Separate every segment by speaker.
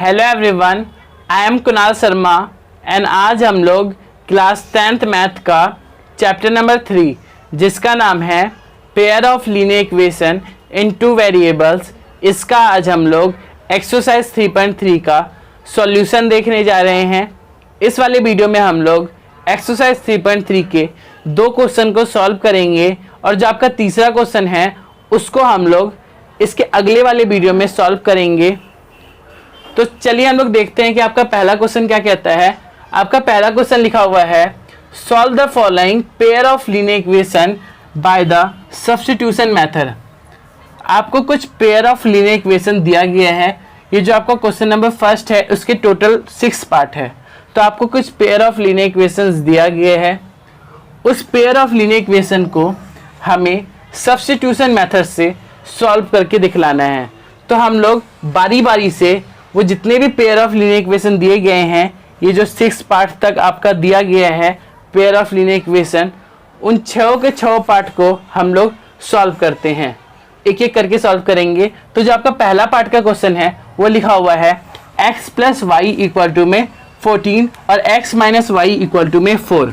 Speaker 1: Hello everyone, I am Kunal Sharma and आज हम लोग क्लास 10th मैथ का चैप्टर नंबर 3 जिसका नाम है pair of linear equation in two variables, इसका आज हम लोग एक्सरसाइज 3.3 का सॉल्यूशन देखने जा रहे हैं। इस वाले वीडियो में हम लोग एक्सरसाइज 3.3 के 2 क्वेश्चन को सॉल्व करेंगे और जो आपका तीसरा क्वेश्चन है उसको हम लोग इसके अगले वाले वीडियो में सॉल्व करेंगे। तो चलिए हम लोग देखते हैं कि आपका पहला क्वेश्चन क्या कहता है। आपका पहला क्वेश्चन लिखा हुआ है solve the following pair of linear equation by the substitution method. आपको कुछ पेयर ऑफ लीनियर इक्वेशन दिया गया है। ये जो आपका क्वेश्चन नंबर फर्स्ट है उसके टोटल 6 पार्ट है। तो आपको कुछ पेयर ऑफ लीनियर इक्वेशंस दिया गया है। उस पेयर ऑफ लीनियर इक्वेशन को हमें सब्स्टिट्यूशन मेथड से सॉल्व करके दिखलाना है। तो हम लोग बारी बारी से वो जितने भी पेयर ऑफ लीनियर इक्वेशन दिए गए हैं, ये जो 6 पार्ट तक आपका दिया गया है पेयर ऑफ लीनियर इक्वेशन, उन 6 के 6 पार्ट को हम लोग सॉल्व करते हैं, एक एक करके सॉल्व करेंगे। तो जो आपका पहला पार्ट का क्वेश्चन है वो लिखा हुआ है x plus y equal to में 14 और x minus y equal to में 4।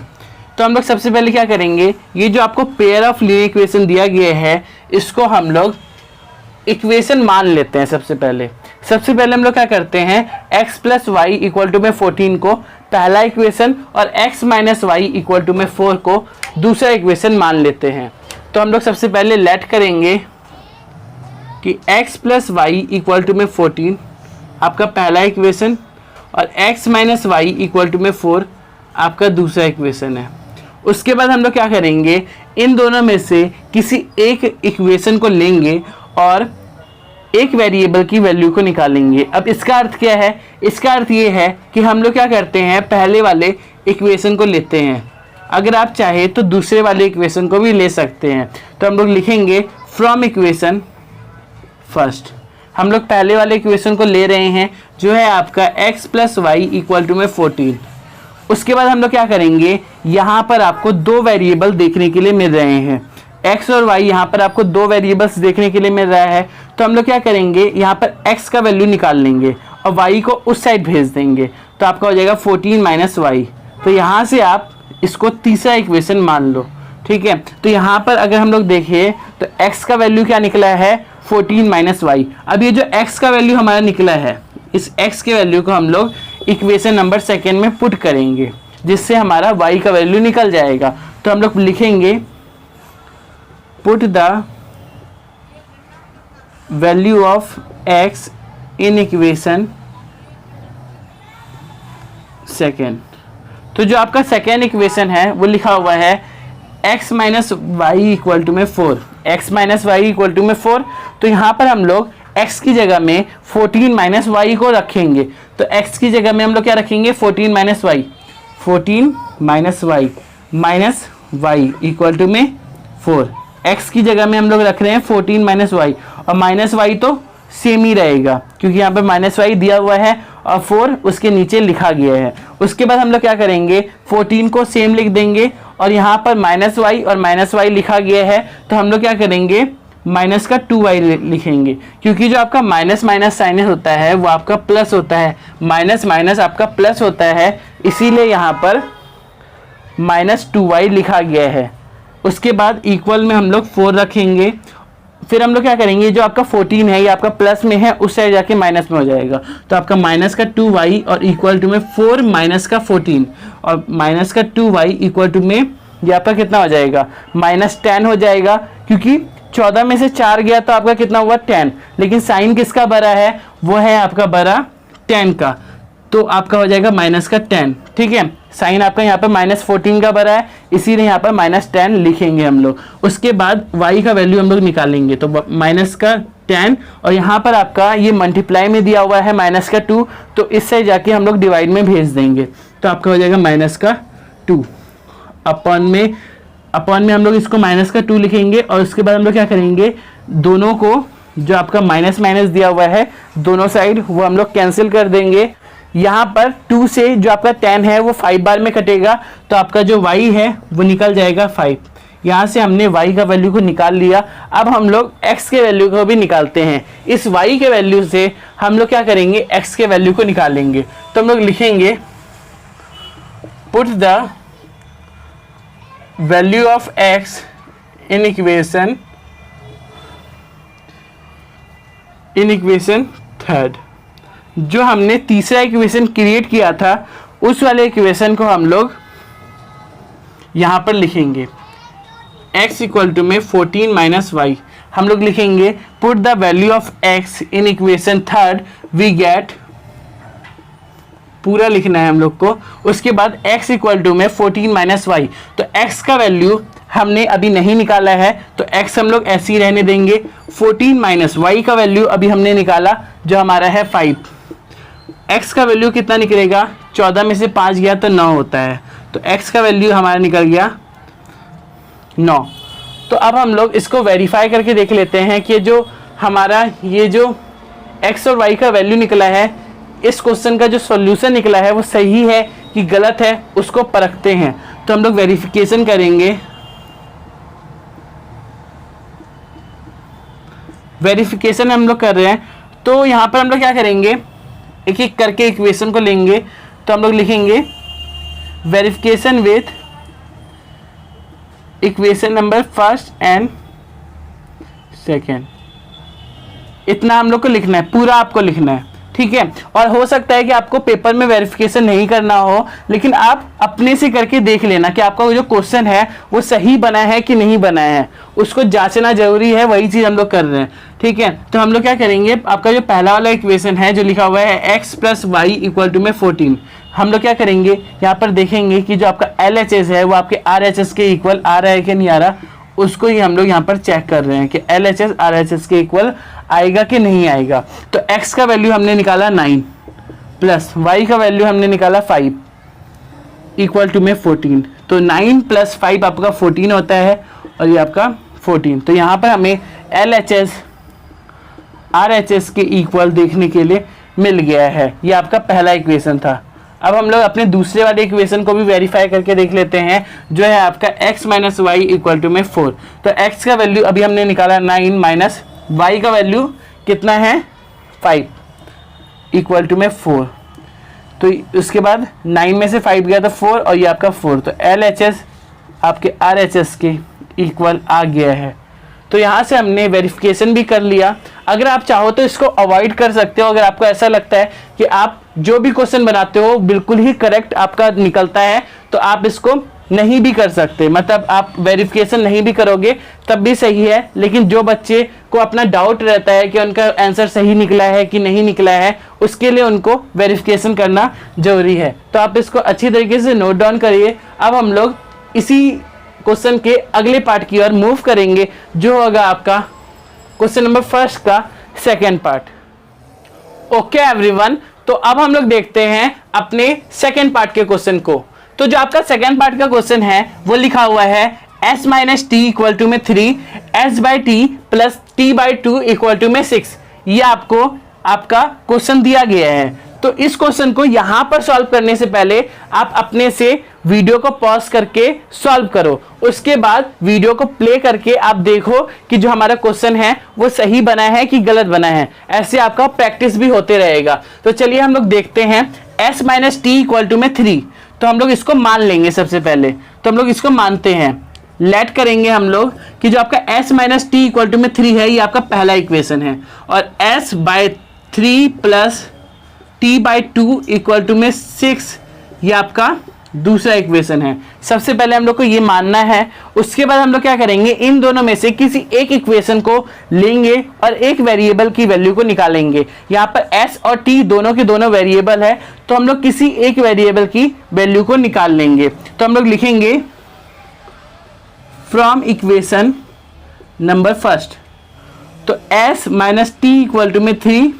Speaker 1: तो हम लोग सबसे पहले क्या करेंगे, ये जो आपको पेयर ऑफ लीनियर इक्वेशन दिया गया है इसको हम लोग इक्वेशन मान लेते हैं। सबसे पहले हम लोग क्या करते हैं, x plus y equal to में 14 को पहला इक्वेशन और x minus y equal to में 4 को दूसरा इक्वेशन मान लेते हैं। तो हम लोग सबसे पहले लेट करेंगे कि x plus y equal to में 14 आपका पहला इक्वेशन और x minus y equal to में 4 आपका दूसरा इक्वेशन है। उसके बाद हम लोग क्या करेंगे, इन दोनों में से किसी एक इक्वेशन को लेंगे और एक वेरिएबल की वैल्यू को निकालेंगे। अब इसका अर्थ क्या है, इसका अर्थ ये है कि हम लोग क्या करते हैं, पहले वाले इक्वेशन को लेते हैं। अगर आप चाहे तो दूसरे वाले इक्वेशन को भी ले सकते हैं। तो हम लोग लिखेंगे फ्रॉम इक्वेशन फर्स्ट। हम लोग पहले वाले इक्वेशन को ले रहे हैं जो है आपका x plus y equal to में 14। उसके बाद हम लोग क्या करेंगे, यहाँ पर आपको 2 वेरिएबल देखने के लिए मिल रहे हैं, x और y। यहाँ पर आपको 2 वेरिएबल्स देखने के लिए मिल रहा है। तो हम लोग क्या करेंगे, यहाँ पर x का वैल्यू निकाल लेंगे और y को उस साइड भेज देंगे। तो आपका हो जाएगा 14 माइनस वाई। तो यहाँ से आप इसको तीसरा इक्वेशन मान लो, ठीक है। तो यहाँ पर अगर हम लोग देखें तो x का वैल्यू क्या निकला है, 14 माइनस वाई। अब ये जो x का वैल्यू हमारा निकला है, इस x के वैल्यू को हम लोग इक्वेशन नंबर 2 में पुट करेंगे जिससे हमारा y का वैल्यू निकल जाएगा। तो हम लोग लिखेंगे put the value of x in equation 2। तो जो आपका सेकेंड इक्वेशन है वो लिखा हुआ है x minus y equal to में 4। x minus y equal to में 4। तो यहाँ पर हम लोग x की जगह में 14 माइनस वाई को रखेंगे। तो x की जगह में हम लोग क्या रखेंगे, 14 minus y, 14 minus y minus y equal to में 4। x की जगह में हम लोग रख रहे हैं 14 माइनस वाई, और माइनस वाई तो सेम ही रहेगा क्योंकि यहाँ पे माइनस वाई दिया हुआ है और 4 उसके नीचे लिखा गया है। उसके बाद हम लोग क्या करेंगे, 14 को सेम लिख देंगे और यहाँ पर माइनस वाई और माइनस वाई लिखा गया है। तो हम लोग क्या करेंगे, माइनस का 2y लिखेंगे क्योंकि जो आपका माइनस माइनस साइन होता है वो आपका प्लस होता है, माइनस माइनस आपका प्लस होता है, इसीलिए यहाँ पर माइनस 2y लिखा गया है। उसके बाद इक्वल में हम लोग 4 रखेंगे। फिर हम लोग क्या करेंगे, जो आपका 14 है ये आपका प्लस में है, उस साइड जाके माइनस में हो जाएगा। तो आपका माइनस का 2y और इक्वल टू में 4 माइनस का 14 और माइनस का 2y इक्वल टू में ये आपका कितना हो जाएगा, माइनस 10 हो जाएगा। क्योंकि 14 में से 4 गया तो आपका कितना हुआ, 10। लेकिन साइन किसका बड़ा है, वो है आपका बड़ा 10 का। तो आपका हो जाएगा माइनस का 10, ठीक है। साइन आपका यहाँ पर माइनस 14 का बड़ा है, इसीलिए यहाँ पर माइनस 10 लिखेंगे हम लोग। उसके बाद y का वैल्यू हम लोग निकालेंगे। तो माइनस का 10 और यहाँ पर आपका ये मल्टीप्लाई में दिया हुआ है माइनस का 2, तो इससे जाके हम लोग डिवाइड में भेज देंगे। तो आपका हो जाएगा माइनस का 2 अपॉन में हम लोग इसको माइनस का 2 लिखेंगे। और उसके बाद हम लोग क्या करेंगे, दोनों को जो आपका माइनस माइनस दिया हुआ है दोनों साइड वो हम लोग कैंसिल कर देंगे। यहाँ पर 2 से जो आपका 10 है वो 5 बार में कटेगा, तो आपका जो y है वो निकल जाएगा 5। यहाँ से हमने y का वैल्यू को निकाल लिया। अब हम लोग x के वैल्यू को भी निकालते हैं। इस y के वैल्यू से हम लोग क्या करेंगे, x के वैल्यू को निकालेंगे। तो हम लोग लिखेंगे put the value of x in equation third. जो हमने तीसरा इक्वेशन क्रिएट किया था उस वाले इक्वेशन को हम लोग यहाँ पर लिखेंगे। x इक्वल टू में 14 माइनस वाई हम लोग लिखेंगे put the value of x in equation third we get, पूरा लिखना है हम लोग को। उसके बाद x इक्वल टू में 14 माइनस वाई, तो x का वैल्यू हमने अभी नहीं निकाला है तो x हम लोग ऐसे ही रहने देंगे। 14 माइनस वाई का वैल्यू अभी हमने निकाला जो हमारा है 5। x का वैल्यू कितना निकलेगा, 14 में से 5 गया तो 9 होता है, तो x का वैल्यू हमारा निकल गया 9। तो अब हम लोग इसको वेरीफाई करके देख लेते हैं कि जो हमारा ये जो x और y का वैल्यू निकला है, इस क्वेश्चन का जो सॉल्यूशन निकला है वो सही है कि गलत है, उसको परखते हैं। तो हम लोग वेरिफिकेशन करेंगे। वेरिफिकेशन हम लोग कर रहे हैं, तो यहाँ पर हम लोग क्या करेंगे, एक एक करके इक्वेशन को लेंगे। तो हम लोग लिखेंगे verification with equation number first and second. इतना हम लोग को लिखना है, पूरा आपको लिखना है, ठीक है। और हो सकता है कि आपको पेपर में वेरिफिकेशन नहीं करना हो, लेकिन आप अपने से करके देख लेना कि आपका जो क्वेश्चन है वो सही बना है कि नहीं बना है, उसको जांचना जरूरी है। वही चीज़ हम लोग कर रहे हैं, ठीक है। तो हम लोग क्या करेंगे, आपका जो पहला वाला इक्वेशन है जो लिखा हुआ है x plus y equal to में 14, हम लोग क्या करेंगे, यहाँ पर देखेंगे कि जो आपका LHS है वो आपके RHS के इक्वल आ रहा है कि नहीं आ रहा, उसको ही हम लोग यहाँ पर चेक कर रहे हैं कि LHS RHS के इक्वल आएगा कि नहीं आएगा। तो x का वैल्यू हमने निकाला 9 प्लस y का वैल्यू हमने निकाला 5 इक्वल टू में 14। तो 9 प्लस 5 आपका 14 होता है और ये आपका 14। तो यहाँ पर हमें LHS RHS के इक्वल देखने के लिए मिल गया है। ये आपका पहला इक्वेशन था। अब हम लोग अपने दूसरे वाले इक्वेशन को भी वेरीफाई करके देख लेते हैं, जो है आपका x minus y equal to में 4। तो x का वैल्यू अभी हमने निकाला 9 माइनस y का वैल्यू कितना है 5 इक्वल टू में 4। तो उसके बाद 9 में से 5 गया तो 4 और ये आपका 4। तो LHS आपके RHS के इक्वल आ गया है। तो यहाँ से हमने वेरिफिकेशन भी कर लिया। अगर आप चाहो तो इसको अवॉइड कर सकते हो। अगर आपको ऐसा लगता है कि आप जो भी क्वेश्चन बनाते हो बिल्कुल ही करेक्ट आपका निकलता है, तो आप इसको नहीं भी कर सकते, मतलब आप वेरिफिकेशन नहीं भी करोगे तब भी सही है। लेकिन जो बच्चे को अपना डाउट रहता है कि उनका आंसर सही निकला है कि नहीं निकला है, उसके लिए उनको वेरिफिकेशन करना जरूरी है। तो आप इसको अच्छी तरीके से नोट डाउन करिए। अब हम लोग इसी क्वेश्चन के अगले पार्ट की ओर मूव करेंगे, जो होगा आपका क्वेश्चन नंबर फर्स्ट का सेकेंड पार्ट। ओके एवरीवन, तो अब हम लोग देखते हैं अपने सेकेंड पार्ट के क्वेश्चन को। तो जो आपका सेकेंड पार्ट का क्वेश्चन है वो लिखा हुआ है s minus t equal to में 3, s by t plus t by 2 equal to में 6। ये आपको आपका क्वेश्चन दिया गया है। तो इस क्वेश्चन को यहाँ पर सॉल्व करने से पहले आप अपने से वीडियो को पॉज करके सॉल्व करो। उसके बाद वीडियो को प्ले करके आप देखो कि जो हमारा क्वेश्चन है वो सही बना है कि गलत बना है। ऐसे आपका प्रैक्टिस भी होते रहेगा। तो चलिए हम लोग देखते हैं s minus t equal to में 3। तो हम लोग इसको मान लेंगे। सबसे पहले तो हम लोग इसको मानते हैं, लेट करेंगे हम लोग कि जो आपका s minus t equal to में 3 है, ये आपका पहला इक्वेशन है। और s by 3 plus t by 2 equal to में 6 ये आपका दूसरा इक्वेशन है। सबसे पहले हम लोग को ये मानना है। उसके बाद हम लोग क्या करेंगे, इन दोनों में से किसी एक इक्वेशन को लेंगे और एक वेरिएबल की वैल्यू को निकालेंगे। यहाँ पर s और t दोनों के दोनों वेरिएबल है, तो हम लोग किसी एक वेरिएबल की वैल्यू को निकाल लेंगे। तो हम लोग लिखेंगे फ्रॉम इक्वेशन नंबर फर्स्ट, तो s minus t equal to में 3।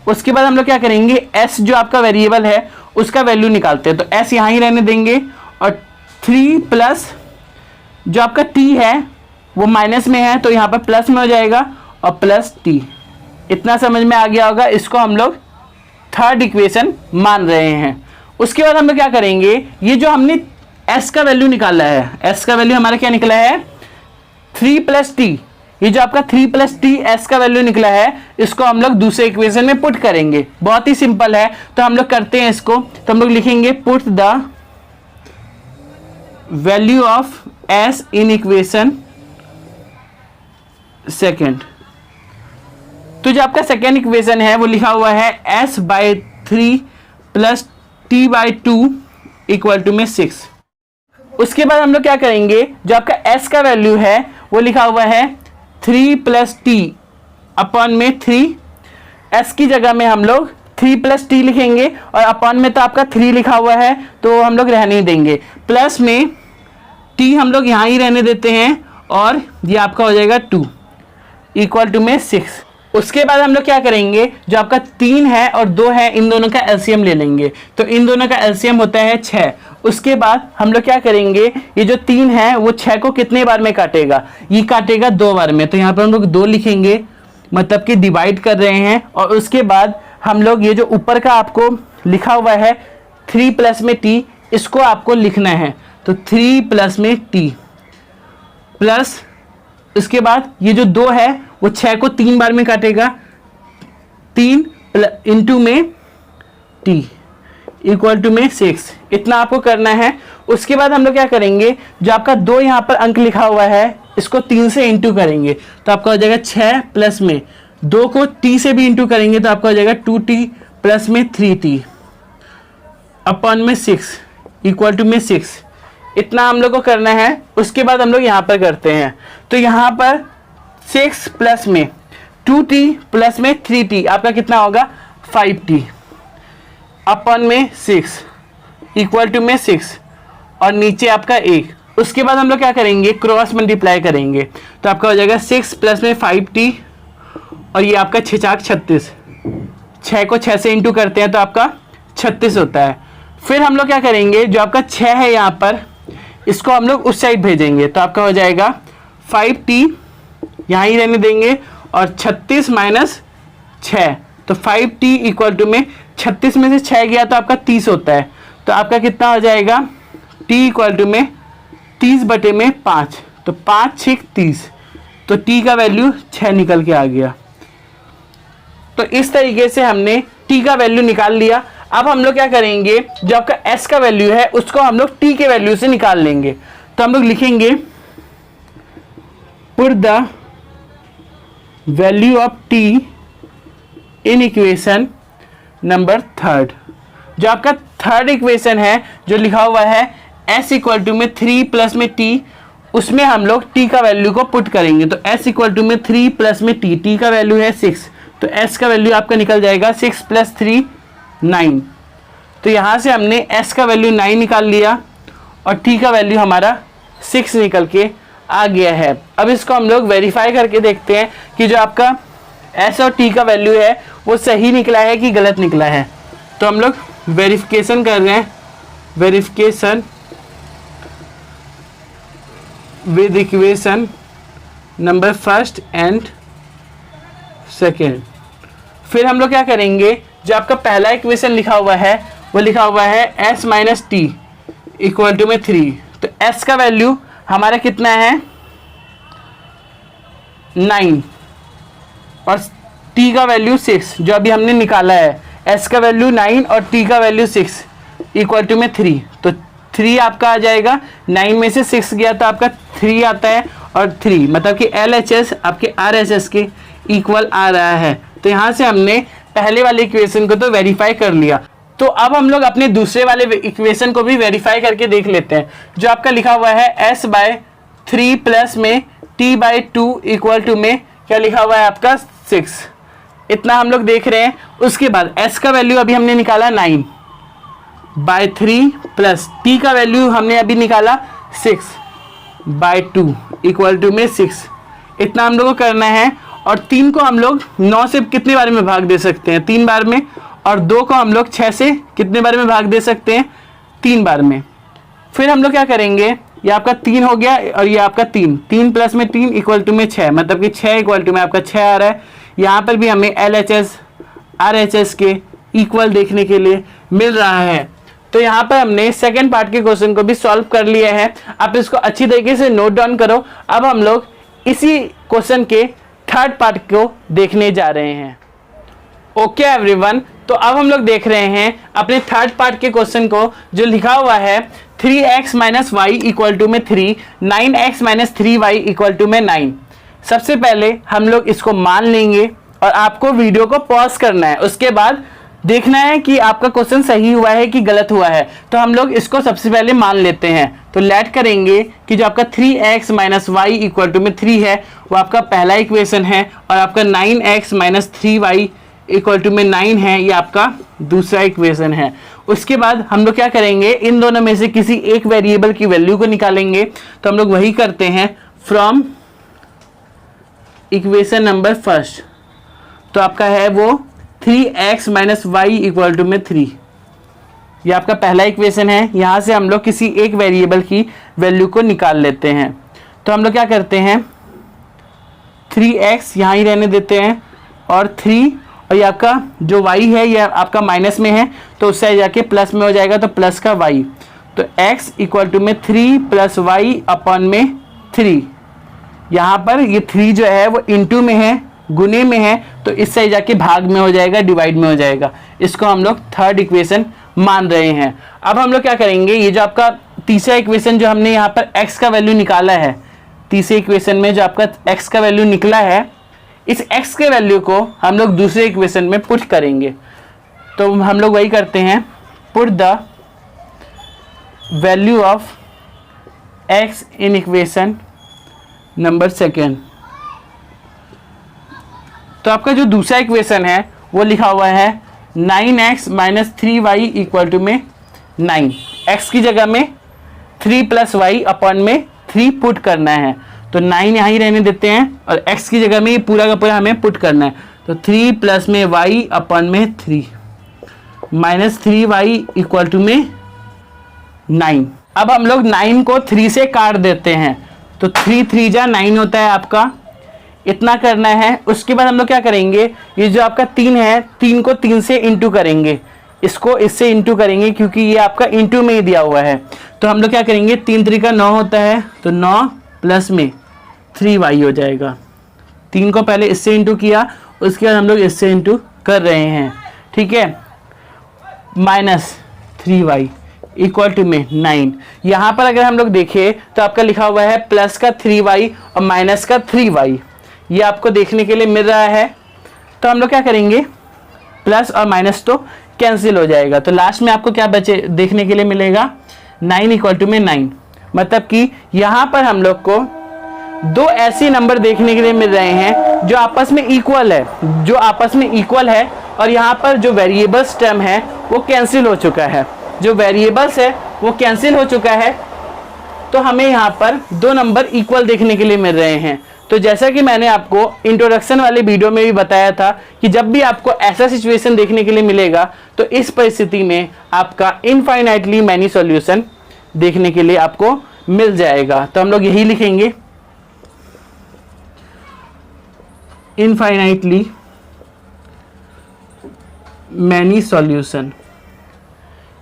Speaker 1: उसके बाद हम लोग क्या करेंगे, s जो आपका वेरिएबल है उसका वैल्यू निकालते हैं। तो s यहाँ ही रहने देंगे और 3 प्लस जो आपका t है वो माइनस में है, तो यहाँ पर प्लस में हो जाएगा और प्लस t। इतना समझ में आ गया होगा। इसको हम लोग थर्ड इक्वेशन मान रहे हैं। उसके बाद हम लोग क्या करेंगे, ये जो हमने एस का वैल्यू निकाला है, एस का वैल्यू हमारा क्या निकला है 3 + t। ये जो आपका 3 + t एस का वैल्यू निकला है, इसको हम लोग दूसरे इक्वेशन में पुट करेंगे। बहुत ही सिंपल है, तो हम लोग करते हैं इसको। तो हम लोग लिखेंगे put the value of S in equation second. तो जो आपका सेकेंड इक्वेशन है वो लिखा हुआ है s/3 + t/2 = 6। उसके बाद हम लोग क्या करेंगे, जो आपका s का वैल्यू है वो लिखा हुआ है 3 + t अपॉन में 3। s की जगह में हम लोग 3 + t लिखेंगे, और अपॉन में तो आपका 3 लिखा हुआ है तो हम लोग रहने देंगे। प्लस में t हम लोग यहाँ ही रहने देते हैं, और ये आपका हो जाएगा 2 = 6। उसके बाद हम लोग क्या करेंगे, जो आपका 3 है और 2 है, इन दोनों का एलसीएम ले लेंगे। तो इन दोनों का एलसीएम होता है 6। उसके बाद हम लोग क्या करेंगे, ये जो 3 है वो 6 को कितने बार में काटेगा, ये काटेगा 2 बार में। तो यहाँ पर हम लोग 2 लिखेंगे, मतलब कि डिवाइड कर रहे हैं। और उसके बाद हम लोग ये जो ऊपर का आपको लिखा हुआ है 3 + में t, इसको आपको लिखना है। तो 3 + में t प्लस, इसके बाद ये जो 2 है वो 6 को 3 बार में काटेगा, 3 * में t = 6। इतना आपको करना है। उसके बाद हम लोग क्या करेंगे, जो आपका 2 यहाँ पर अंक लिखा हुआ है इसको 3 से इंटू करेंगे, तो आपका हो जाएगा 6 प्लस में 2 को t से भी इंटू करेंगे, तो आपका हो जाएगा 2t प्लस में 3t अपॉन में 6 = 6। इतना हम लोग को करना है। उसके बाद हम लोग यहाँ पर करते हैं, तो यहाँ पर 6 प्लस में 2t प्लस में 3t आपका कितना होगा 5t अपॉन में 6 = 6, और नीचे आपका 1। उसके बाद हम लोग क्या करेंगे, क्रॉस मल्टीप्लाई करेंगे, तो आपका हो जाएगा 6 प्लस में 5t, और ये आपका 6 × 36, 6 को 6 से इंटू करते हैं तो आपका 36 होता है। फिर हम लोग क्या करेंगे, जो आपका 6 है यहाँ पर, इसको हम लोग उस साइड भेजेंगे, तो आपका हो जाएगा 5t यहाँ ही रहने देंगे, और 36 - 6, तो 5t = 36 में से 6 गया तो आपका 30 होता है। तो आपका कितना हो जाएगा t = 30/5, तो 5 × 6 = 30, तो t का वैल्यू 6 निकल के आ गया। तो इस तरीके से हमने t का वैल्यू निकाल लिया। अब हम लोग क्या करेंगे, जो आपका s का वैल्यू है उसको हम लोग t के वैल्यू से निकाल लेंगे। तो हम लोग लिखेंगे put the value of t in equation number 3। जो आपका थर्ड इक्वेशन है जो लिखा हुआ है s = 3 + में t, उसमें हम लोग t का वैल्यू को पुट करेंगे। तो s = 3 + में t का वैल्यू है 6, तो s का वैल्यू आपका निकल जाएगा 6 + 3 9। तो यहाँ से हमने s का वैल्यू 9 निकाल लिया, और t का वैल्यू हमारा 6 निकल के आ गया है। अब इसको हम लोग वेरीफाई करके देखते हैं कि जो आपका s और t का वैल्यू है वो सही निकला है कि गलत निकला है। तो हम लोग वेरिफिकेशन कर रहे हैं, verification with equation number 1 and 2। फिर हम लोग क्या करेंगे, जो आपका पहला इक्वेशन लिखा हुआ है वो लिखा हुआ है s - t = 3। तो s का वैल्यू हमारा कितना है 9, और t का वैल्यू 6 जो अभी हमने निकाला है। s का वैल्यू 9 और t का वैल्यू 6 = 3। तो 3 आपका आ जाएगा, 9 में से 6 गया तो आपका 3 आता है, और 3 मतलब कि LHS आपके RHS के इक्वल आ रहा है। तो यहाँ से हमने पहले वाले इक्वेशन को तो वेरीफाई कर लिया। तो अब हम लोग अपने दूसरे वाले इक्वेशन को भी वेरीफाई करके देख लेते हैं। जो आपका लिखा हुआ है s/3 प्लस में t/2 = में क्या लिखा हुआ है आपका 6। इतना हम लोग देख रहे हैं। उसके बाद s का वैल्यू अभी हमने निकाला 9/3 प्लस t का वैल्यू हमने अभी निकाला 6/2 = में 6। इतना हम लोग को करना है, और 3 को हम लोग 9 से कितने बार में भाग दे सकते हैं 3 बार में, और 2 को हम लोग 6 से कितने बार में भाग दे सकते हैं 3 बार में। फिर हम लोग क्या करेंगे, ये आपका 3 हो गया और ये आपका 3 प्लस में 3 = में 6, मतलब कि 6 = में आपका 6 आ रहा है। यहाँ पर भी हमें LHS RHS के इक्वल देखने के लिए मिल रहा है। तो यहाँ पर हमने सेकंड पार्ट के क्वेश्चन को भी सॉल्व कर लिया है। आप इसको अच्छी तरीके से नोट डाउन करो। अब हम लोग इसी क्वेश्चन के थर्ड पार्ट को देखने जा रहे हैं। ओके एवरीवन, तो अब हम लोग देख रहे हैं अपने थर्ड पार्ट के क्वेश्चन को, जो लिखा हुआ है 3x minus y equal to में 3, 9x minus 3y equal to में 9। सबसे पहले हम लोग इसको मान लेंगे और आपको वीडियो को पॉज करना है, उसके बाद देखना है कि आपका क्वेश्चन सही हुआ है कि गलत हुआ है। तो हम लोग इसको सबसे पहले मान लेते हैं। तो लेट करेंगे कि जो आपका 3x minus y equal to में 3 है वो आपका पहला इक्वेशन है, और आपका 9x minus 3y equal to में 9 है, ये आपका दूसरा इक्वेशन है। उसके बाद हम लोग क्या करेंगे, इन दोनों में से किसी एक वेरिएबल की वैल्यू को निकालेंगे। तो हम लोग वही करते हैं फ्रॉम इक्वेशन नंबर फर्स्ट। तो आपका है वो 3x minus y equal to में 3, ये आपका पहला इक्वेशन है। यहाँ से हम लोग किसी एक वेरिएबल की वैल्यू को निकाल लेते हैं। तो हम लोग क्या करते हैं, 3x यहाँ ही रहने देते हैं और 3, और ये आपका जो y है ये आपका माइनस में है तो उससे जाके प्लस में हो जाएगा, तो प्लस का y। तो x इक्वल टू में 3 प्लस वाई अपॉन में 3। यहाँ पर ये 3 जो है वो इंटू में है, गुने में है, तो इससे जाके भाग में हो जाएगा, डिवाइड में हो जाएगा। इसको हम लोग थर्ड इक्वेशन मान रहे हैं। अब हम लोग क्या करेंगे, ये जो आपका तीसरा इक्वेशन जो हमने यहाँ पर x का वैल्यू निकाला है, तीसरे इक्वेशन में जो आपका x का वैल्यू निकला है, इस x के वैल्यू को हम लोग दूसरे इक्वेशन में पुट करेंगे। तो हम लोग वही करते हैं, put the value of x in equation number second. तो आपका जो दूसरा इक्वेशन है वो लिखा हुआ है 9x minus 3y equal to में 9। x की जगह में 3 प्लस वाई अपॉन में 3 पुट करना है। तो 9 यहाँ ही रहने देते हैं और x की जगह में ये पूरा का पूरा हमें पुट करना है। तो 3 प्लस में y अपॉन में 3 माइनस 3y इक्वल टू में 9। अब हम लोग 9 को 3 से काट देते हैं, तो 3 3 जा 9 होता है आपका, इतना करना है। उसके बाद हम लोग क्या करेंगे, ये जो आपका 3 है, 3 को 3 से इंटू करेंगे, इसको इससे इंटू करेंगे क्योंकि ये आपका इंटू में ही दिया हुआ है। तो हम लोग क्या करेंगे, 3 3 का 9 होता है, तो 9 प्लस में 3y हो जाएगा। 3 को पहले इससे इंटू किया, उसके बाद हम लोग इससे इंटू कर रहे हैं, ठीक है, माइनस 3y इक्वल टू में 9। यहाँ पर अगर हम लोग देखें तो आपका लिखा हुआ है प्लस का 3y और माइनस का 3y, ये आपको देखने के लिए मिल रहा है। तो हम लोग क्या करेंगे, प्लस और माइनस तो कैंसिल हो जाएगा, तो लास्ट में आपको क्या बचे देखने के लिए मिलेगा, 9 इक्वल टू में 9। मतलब कि यहाँ पर हम लोग को दो ऐसे नंबर देखने के लिए मिल रहे हैं जो आपस में इक्वल है, और यहाँ पर जो वेरिएबल्स टर्म है वो कैंसिल हो चुका है, जो वेरिएबल्स है वो कैंसिल हो चुका है। तो हमें यहाँ पर दो नंबर इक्वल देखने के लिए मिल रहे हैं। तो जैसा कि मैंने आपको इंट्रोडक्शन वाले वीडियो में भी बताया था कि जब भी आपको ऐसा सिचुएशन देखने के लिए मिलेगा तो इस परिस्थिति में आपका इनफाइनाइटली मैनी सॉल्यूशन देखने के लिए आपको मिल जाएगा। तो हम लोग यही लिखेंगे, इनफाइनाइटली मैनी सॉल्यूशन,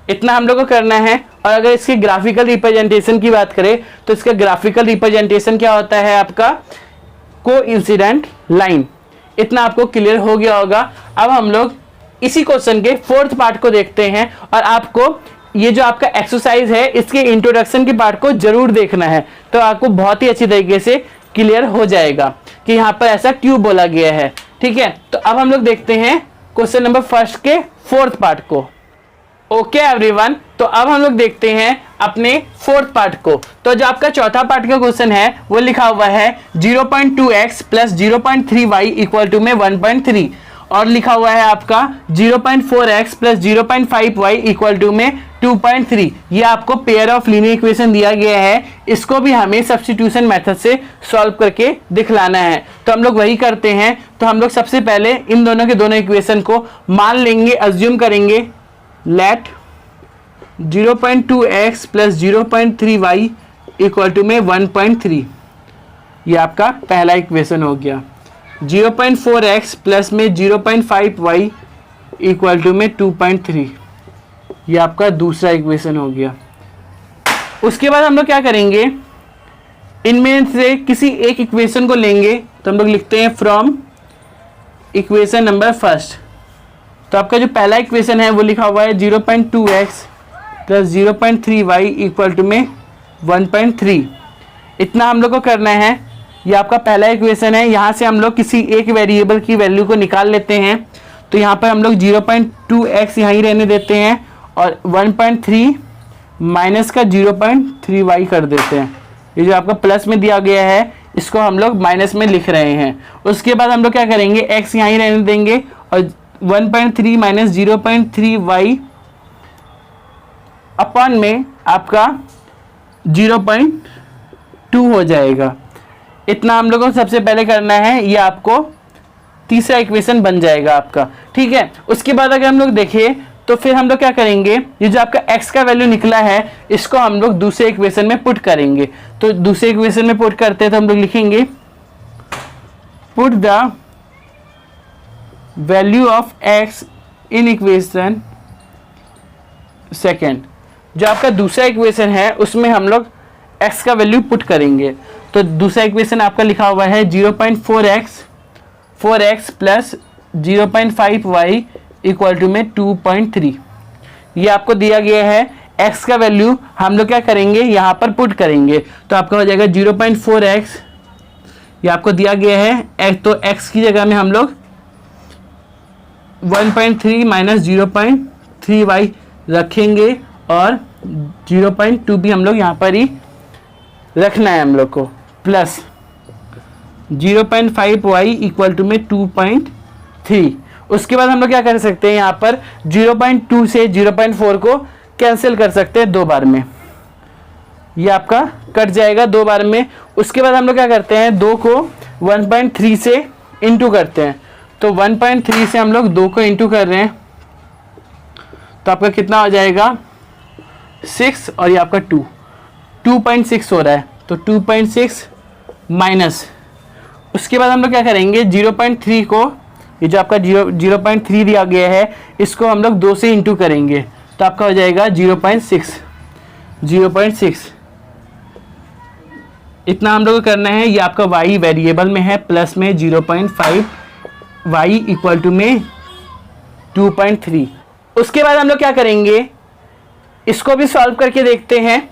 Speaker 1: इतना हम लोग को करना है। और अगर इसकी ग्राफिकल रिप्रेजेंटेशन की बात करें तो इसका ग्राफिकल रिप्रेजेंटेशन क्या होता है, आपका कोइंसिडेंट लाइन। इतना आपको क्लियर हो गया होगा। अब हम लोग इसी क्वेश्चन के फोर्थ पार्ट को देखते हैं, और आपको ये जो आपका एक्सरसाइज है इसके इंट्रोडक्शन के पार्ट को जरूर देखना है, तो आपको बहुत ही अच्छी तरीके से क्लियर हो जाएगा कि यहाँ पर ऐसा क्यों बोला गया है, ठीक है। तो अब हम लोग देखते हैं क्वेश्चन नंबर फर्स्ट के फोर्थ पार्ट को। ओके एवरीवन, तो अब हम लोग देखते हैं अपने फोर्थ पार्ट को। तो जो आपका चौथा पार्ट का क्वेश्चन है वो लिखा हुआ है 0.2x plus 0.3y equal to में 1.3, और लिखा हुआ है आपका 0.4x plus 0.5y equal to में 2.3। ये आपको पेयर ऑफ लीनियर इक्वेशन दिया गया है, इसको भी हमें सब्स्टिट्यूशन मेथड से सॉल्व करके दिखलाना है। तो हम लोग वही करते हैं। तो हम लोग सबसे पहले इन दोनों के दोनों इक्वेशन को मान लेंगे, अज्यूम करेंगे, late 0.2x plus 0.3y equal to में 1.3। ये आपका पहला इक्वेशन हो गया। 0.4x प्लस में 0.5y इक्वल टू में 2.3। ये आपका दूसरा इक्वेशन हो गया। उसके बाद हम लोग क्या करेंगे, इनमें से किसी एक इक्वेशन को लेंगे, तो हम लोग लिखते हैं फ्रॉम इक्वेशन नंबर फर्स्ट। तो आपका जो पहला इक्वेशन है वो लिखा हुआ है 0.2x plus 0.3y equal to में 1.3। इतना हम लोग को करना है। ये आपका पहला इक्वेशन है। यहाँ से हम लोग किसी एक वेरिएबल की वैल्यू को निकाल लेते हैं। तो यहाँ पर हम लोग 0.2x यहाँ ही रहने देते हैं और 1.3 माइनस का 0.3y कर देते हैं। ये जो आपका प्लस में दिया गया है इसको हम लोग माइनस में लिख रहे हैं। उसके बाद हम लोग क्या करेंगे, x यहाँ ही रहने देंगे और 1.3 माइनस 0.3y अपॉन में आपका 0.2 हो जाएगा। इतना हम लोगों को सबसे पहले करना है। ये आपको तीसरा इक्वेशन बन जाएगा आपका, ठीक है। उसके बाद अगर हम लोग देखें तो फिर हम लोग क्या करेंगे, ये जो आपका x का वैल्यू निकला है इसको हम लोग दूसरे इक्वेशन में पुट करेंगे। तो दूसरे इक्वेशन में पुट करते हैं तो हम लोग लिखेंगे put the value of x in equation second. जो आपका दूसरा इक्वेशन है उसमें हम लोग x का वैल्यू पुट करेंगे। तो दूसरा इक्वेशन आपका लिखा हुआ है 4x plus 0.5y equal to में 2.3। ये आपको दिया गया है। x का वैल्यू हम लोग क्या करेंगे, यहाँ पर पुट करेंगे। तो आपका हो जाएगा 0.4x, ये आपको दिया गया है। तो x की जगह में हम लोग 1.3 माइनस 0.3y रखेंगे और 0.2 भी हम लोग यहाँ पर ही रखना है हम लोग को, प्लस 0.5y इक्वल टू में 2.3। उसके बाद हम लोग क्या कर सकते हैं, यहाँ पर 0.2 से 0.4 को कैंसिल कर सकते हैं 2 बार में। ये आपका कट जाएगा 2 बार में। उसके बाद हम लोग क्या करते हैं, 2 को 1.3 से इंटू करते हैं। तो 1.3 से हम लोग 2 को इंटू कर रहे हैं तो आपका कितना हो जाएगा 6 और ये आपका 2.6 हो रहा है। तो 2.6 माइनस, उसके बाद हम लोग क्या करेंगे 0.3 को, ये जो आपका 0.3 दिया गया है इसको हम लोग 2 से इंटू करेंगे तो आपका हो जाएगा 0.6। इतना हम लोग को करना है। ये आपका y वेरिएबल में है, प्लस में 0.5 y इक्वल टू में 2.3। उसके बाद हम लोग क्या करेंगे, इसको भी सॉल्व करके देखते हैं।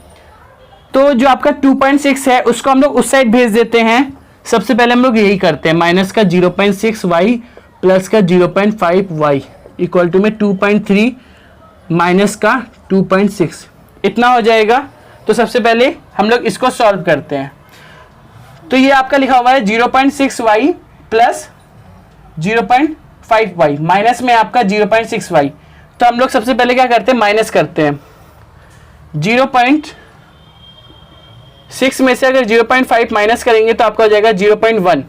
Speaker 1: तो जो आपका 2.6 है उसको हम लोग उस साइड भेज देते हैं। सबसे पहले हम लोग यही करते हैं, माइनस का 0.6y प्लस का 0.5y इक्वल टू में 2.3 माइनस का 2.6, इतना हो जाएगा। तो सबसे पहले हम लोग इसको सॉल्व करते हैं। तो ये आपका लिखा हुआ है 0.6y प्लस 0.5y माइनस में आपका 0.6y। तो हम लोग सबसे पहले क्या करते हैं, माइनस करते हैं। 0.6 में से अगर 0.5 माइनस करेंगे तो आपका हो जाएगा 0.1,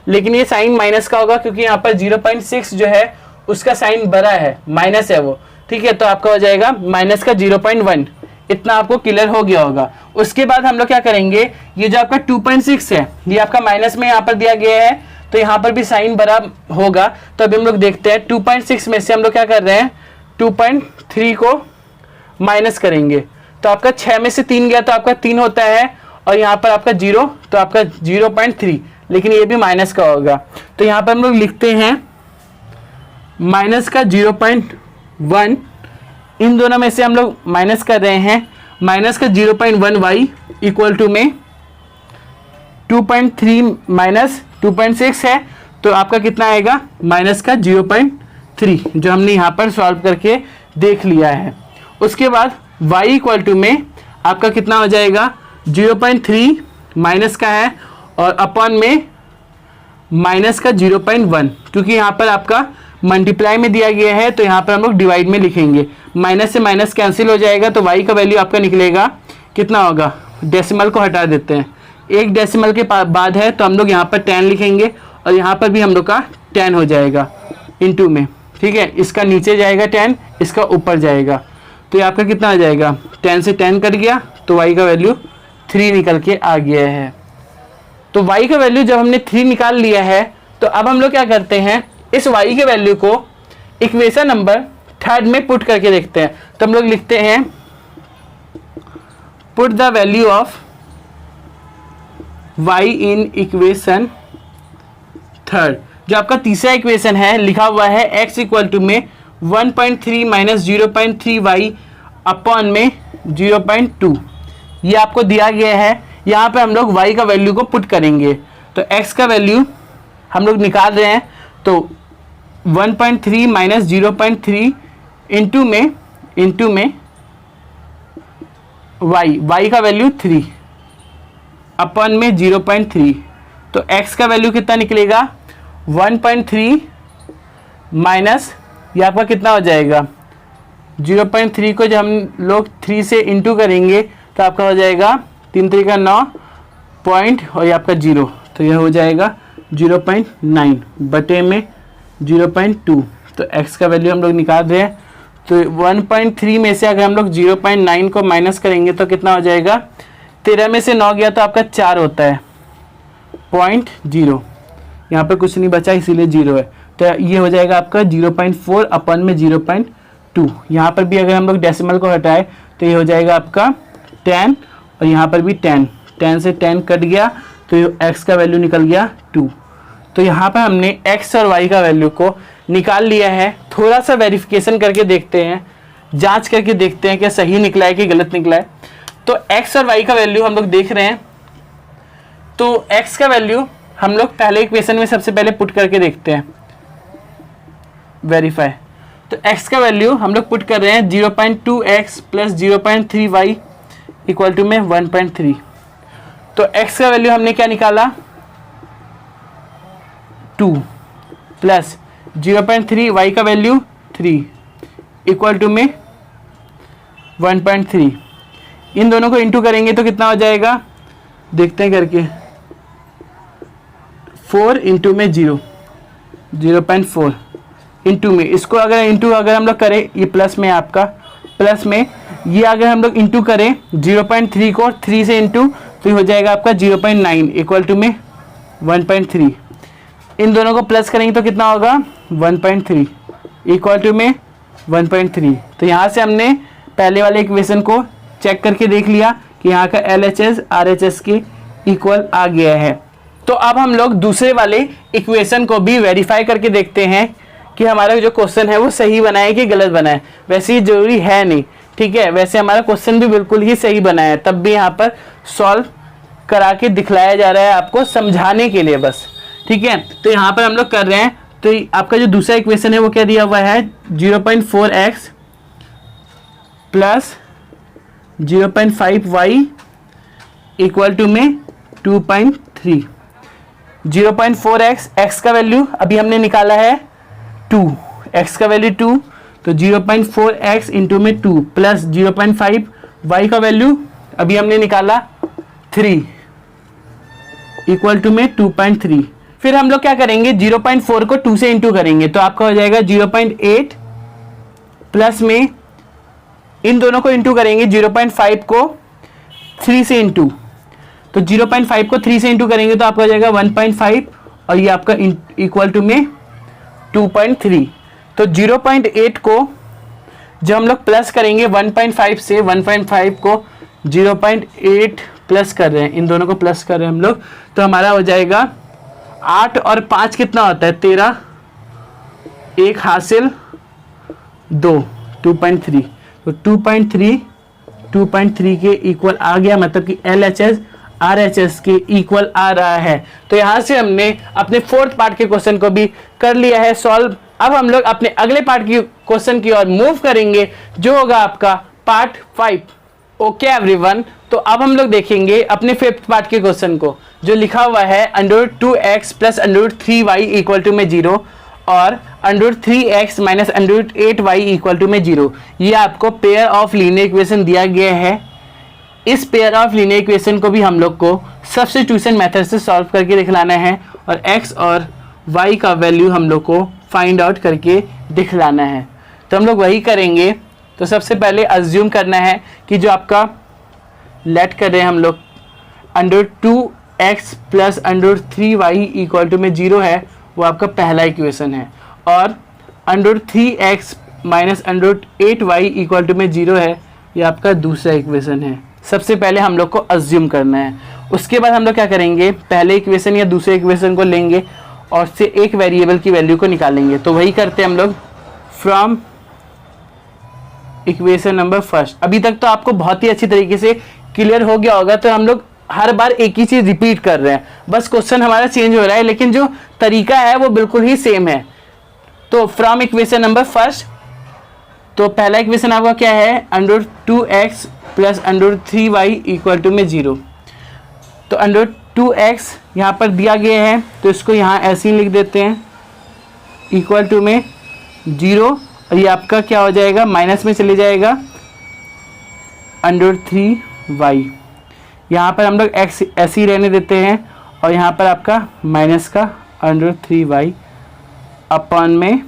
Speaker 1: लेकिन ये साइन माइनस का होगा क्योंकि यहाँ पर 0.6 जो है उसका साइन बड़ा है, माइनस है वो, ठीक है। तो आपका हो जाएगा माइनस का 0.1। इतना आपको क्लियर हो गया होगा। उसके बाद हम लोग क्या करेंगे, ये जो आपका 2.6 है ये आपका माइनस में यहाँ पर दिया गया है तो यहाँ पर भी साइन बड़ा होगा। तो अभी हम लोग देखते हैं 2.6 में से हम लोग क्या कर रहे हैं, 2.3 को माइनस करेंगे तो आपका 6 में से 3 गया तो आपका 3 होता है और यहाँ पर आपका 0 तो आपका 0.3, लेकिन ये भी माइनस का होगा। तो यहाँ पर हम लोग लिखते हैं माइनस का 0.1, इन दोनों में से हम लोग माइनस कर रहे हैं। माइनस का 0.1y इक्वल टू में 2.3 माइनस 2.6 है तो आपका कितना आएगा, माइनस का 0.3, जो हमने यहाँ पर सॉल्व करके देख लिया है। उसके बाद y इक्वल टू में आपका कितना हो जाएगा, 0.3 माइनस का है और अपॉन में माइनस का 0.1, क्योंकि यहाँ पर आपका मल्टीप्लाई में दिया गया है तो यहाँ पर हम लोग डिवाइड में लिखेंगे। माइनस से माइनस कैंसिल हो जाएगा तो y का वैल्यू आपका निकलेगा कितना होगा, डेसिमल को हटा देते हैं, एक डेसिमल के बाद है तो हम लोग यहाँ पर 10 लिखेंगे और यहाँ पर भी हम लोग का 10 हो जाएगा इनटू में, ठीक है। इसका नीचे जाएगा 10, इसका ऊपर जाएगा तो ये आपका कितना आ जाएगा, 10 से 10 कट गया तो y का वैल्यू 3 निकल के आ गया है। तो y का वैल्यू जब हमने 3 निकाल लिया है तो अब हम लोग क्या करते हैं, इस y के वैल्यू को इक्वेशन नंबर थर्ड में पुट करके देखते हैं। तो हम लोग लिखते हैं put the value of y in equation third. जो आपका तीसरा इक्वेशन है लिखा हुआ है x इक्वल टू में 1.3 माइनस 0.3y अपॉन में 0.2, ये आपको दिया गया है। यहाँ पे हम लोग y का वैल्यू को पुट करेंगे। तो x का वैल्यू हम लोग निकाल रहे हैं, तो 1.3 माइनस 0.3 इंटू में y का वैल्यू 3 अपन में 0.3। तो x का वैल्यू कितना निकलेगा 1.3 माइनस ये आपका कितना हो जाएगा 0.3 को जब हम लोग 3 से इंटू करेंगे तो आपका हो जाएगा 3 3 का 9 पॉइंट और ये आपका 0, तो यह हो जाएगा 0.9 बटे में 0.2। तो x का वैल्यू हम लोग निकाल रहे हैं। तो 1.3 में से अगर हम लोग 0.9 को माइनस करेंगे तो कितना हो जाएगा 13 में से 9 गया तो आपका 4 होता है 0.0, यहाँ पे कुछ नहीं बचा इसीलिए 0 है। तो ये हो जाएगा आपका 0.4 अपन में 0.2। यहाँ पर भी अगर हम लोग डेसिमल को हटाए तो ये हो जाएगा आपका 10 और यहाँ पर भी 10 से 10 कट गया तो x का वैल्यू निकल गया 2। तो यहाँ पर हमने x और y का वैल्यू को निकाल लिया है। थोड़ा सा वेरिफिकेशन करके देखते हैं, जांच करके देखते हैं क्या सही निकला है कि गलत निकला है। तो x और y का वैल्यू हम लोग देख रहे हैं। तो x का वैल्यू हम लोग पहले इक्वेशन में सबसे पहले पुट करके देखते हैं, वेरीफाई। तो x का वैल्यू हम लोग पुट कर रहे हैं 0.2x plus 0.3y equal to में 1.3। तो x का वैल्यू हमने क्या निकाला 2 प्लस 0.3, y का वैल्यू 3 इक्वल टू में 1.3। इन दोनों को इंटू करेंगे तो कितना हो जाएगा देखते हैं करके 4 इंटू में 0.4 इंटू में इसको अगर हम लोग करें ये प्लस में आपका प्लस में ये अगर हम लोग इंटू करें 0.3 को 3 से इंटू तो ये हो जाएगा आपका 0.9 इक्वल टू में 1.3। इन दोनों को प्लस करेंगे तो कितना होगा 1.3 इक्वल टू में 1.3। तो यहाँ से हमने पहले वाले इक्वेशन को चेक करके देख लिया कि यहाँ का LHS RHS के इक्वल आ गया है। तो अब हम लोग दूसरे वाले इक्वेशन को भी वेरीफाई करके देखते हैं कि हमारा जो क्वेश्चन है वो सही बना है कि गलत बना है। वैसे ये जरूरी है नहीं, ठीक है, वैसे हमारा क्वेश्चन भी बिल्कुल ही सही बना है, तब भी यहाँ पर सॉल्व करा के दिखलाया जा रहा है आपको समझाने के लिए बस, ठीक है। तो यहाँ पर हम लोग कर रहे हैं। तो आपका जो दूसरा इक्वेशन है वो क्या दिया हुआ है 0.4x plus 0.5y equal to में 2.3। 0.4x x का वैल्यू अभी हमने निकाला है 2, x का वैल्यू 2, तो 0.4x इंटू में 2 प्लस 0.5 y का वैल्यू अभी हमने निकाला 3 इक्वल टू में 2.3। फिर हम लोग क्या करेंगे 0.4 को 2 से इंटू करेंगे तो आपका हो जाएगा 0.8 प्लस में इन दोनों को इंटू करेंगे 0.5 को 3 से इंटू, तो 0.5 को 3 से इंटू करेंगे तो आपका हो जाएगा 1.5 और ये आपका इक्वल टू में 2.3। तो 0.8 को जब हम लोग प्लस करेंगे 1.5 से 1.5 को 0.8 प्लस कर रहे हैं, इन दोनों को प्लस कर रहे हैं हम लोग, तो हमारा हो जाएगा 8 और 5 कितना होता है 13, एक हासिल 2 2.3। तो 2.3 के इक्वल आ गया, मतलब कि LHS RHS के इक्वल आ रहा है। तो यहाँ से हमने अपने फोर्थ पार्ट के क्वेश्चन को भी कर लिया है सॉल्व। अब हम लोग अपने अगले पार्ट की क्वेश्चन की ओर मूव करेंगे जो होगा आपका पार्ट 5। ओके एवरीवन, तो अब हम लोग देखेंगे अपने फिफ्थ पार्ट के क्वेश्चन को जो लिखा हुआ है √2x plus √3y equal to में 0 और √3x minus √8y equal to में 0। ये आपको पेयर ऑफ लीनियर इक्वेशन दिया गया है। इस पेयर ऑफ लीनियर इक्वेशन को भी हम लोग को सब्स्टिट्यूशन मेथड से सॉल्व करके दिखलाना है और x और y का वैल्यू हम लोग को फाइंड आउट करके दिखलाना है। तो हम लोग वही करेंगे। तो सबसे पहले अज्यूम करना है कि जो आपका लेट कर रहे हैं हम लोग √2x plus √3y equal to में 0 है, वो आपका पहला इक्वेशन है, और √3x minus under root 8y equal to में 0 है, ये आपका दूसरा इक्वेशन है। सबसे पहले हम लोग को अज्यूम करना है, उसके बाद हम लोग क्या करेंगे, पहले इक्वेशन या दूसरे इक्वेशन को लेंगे और से एक वेरिएबल की वैल्यू को निकालेंगे। तो वही करते हैं हम लोग फ्रॉम इक्वेशन नंबर फर्स्ट। अभी तक तो आपको बहुत ही अच्छी तरीके से क्लियर हो गया होगा। तो हम लोग हर बार एक ही चीज रिपीट कर रहे हैं, बस क्वेश्चन हमारा चेंज हो रहा है, लेकिन जो तरीका है वो बिल्कुल ही सेम है। तो फ्रॉम इक्वेशन नंबर फर्स्ट, तो पहला इक्वेशन आपका क्या है, under root 2x plus under root 3y equal to में 0। तो अंडर रूट 2x यहाँ पर दिया गया है, तो इसको यहाँ ऐसे ही लिख देते हैं, इक्वल टू में 0, और ये आपका क्या हो जाएगा, माइनस में चले जाएगा अंडर रूट 3y। यहाँ पर हम लोग x ऐसे ही रहने देते हैं, और यहाँ पर आपका माइनस का अंडर रूट 3y अपॉन में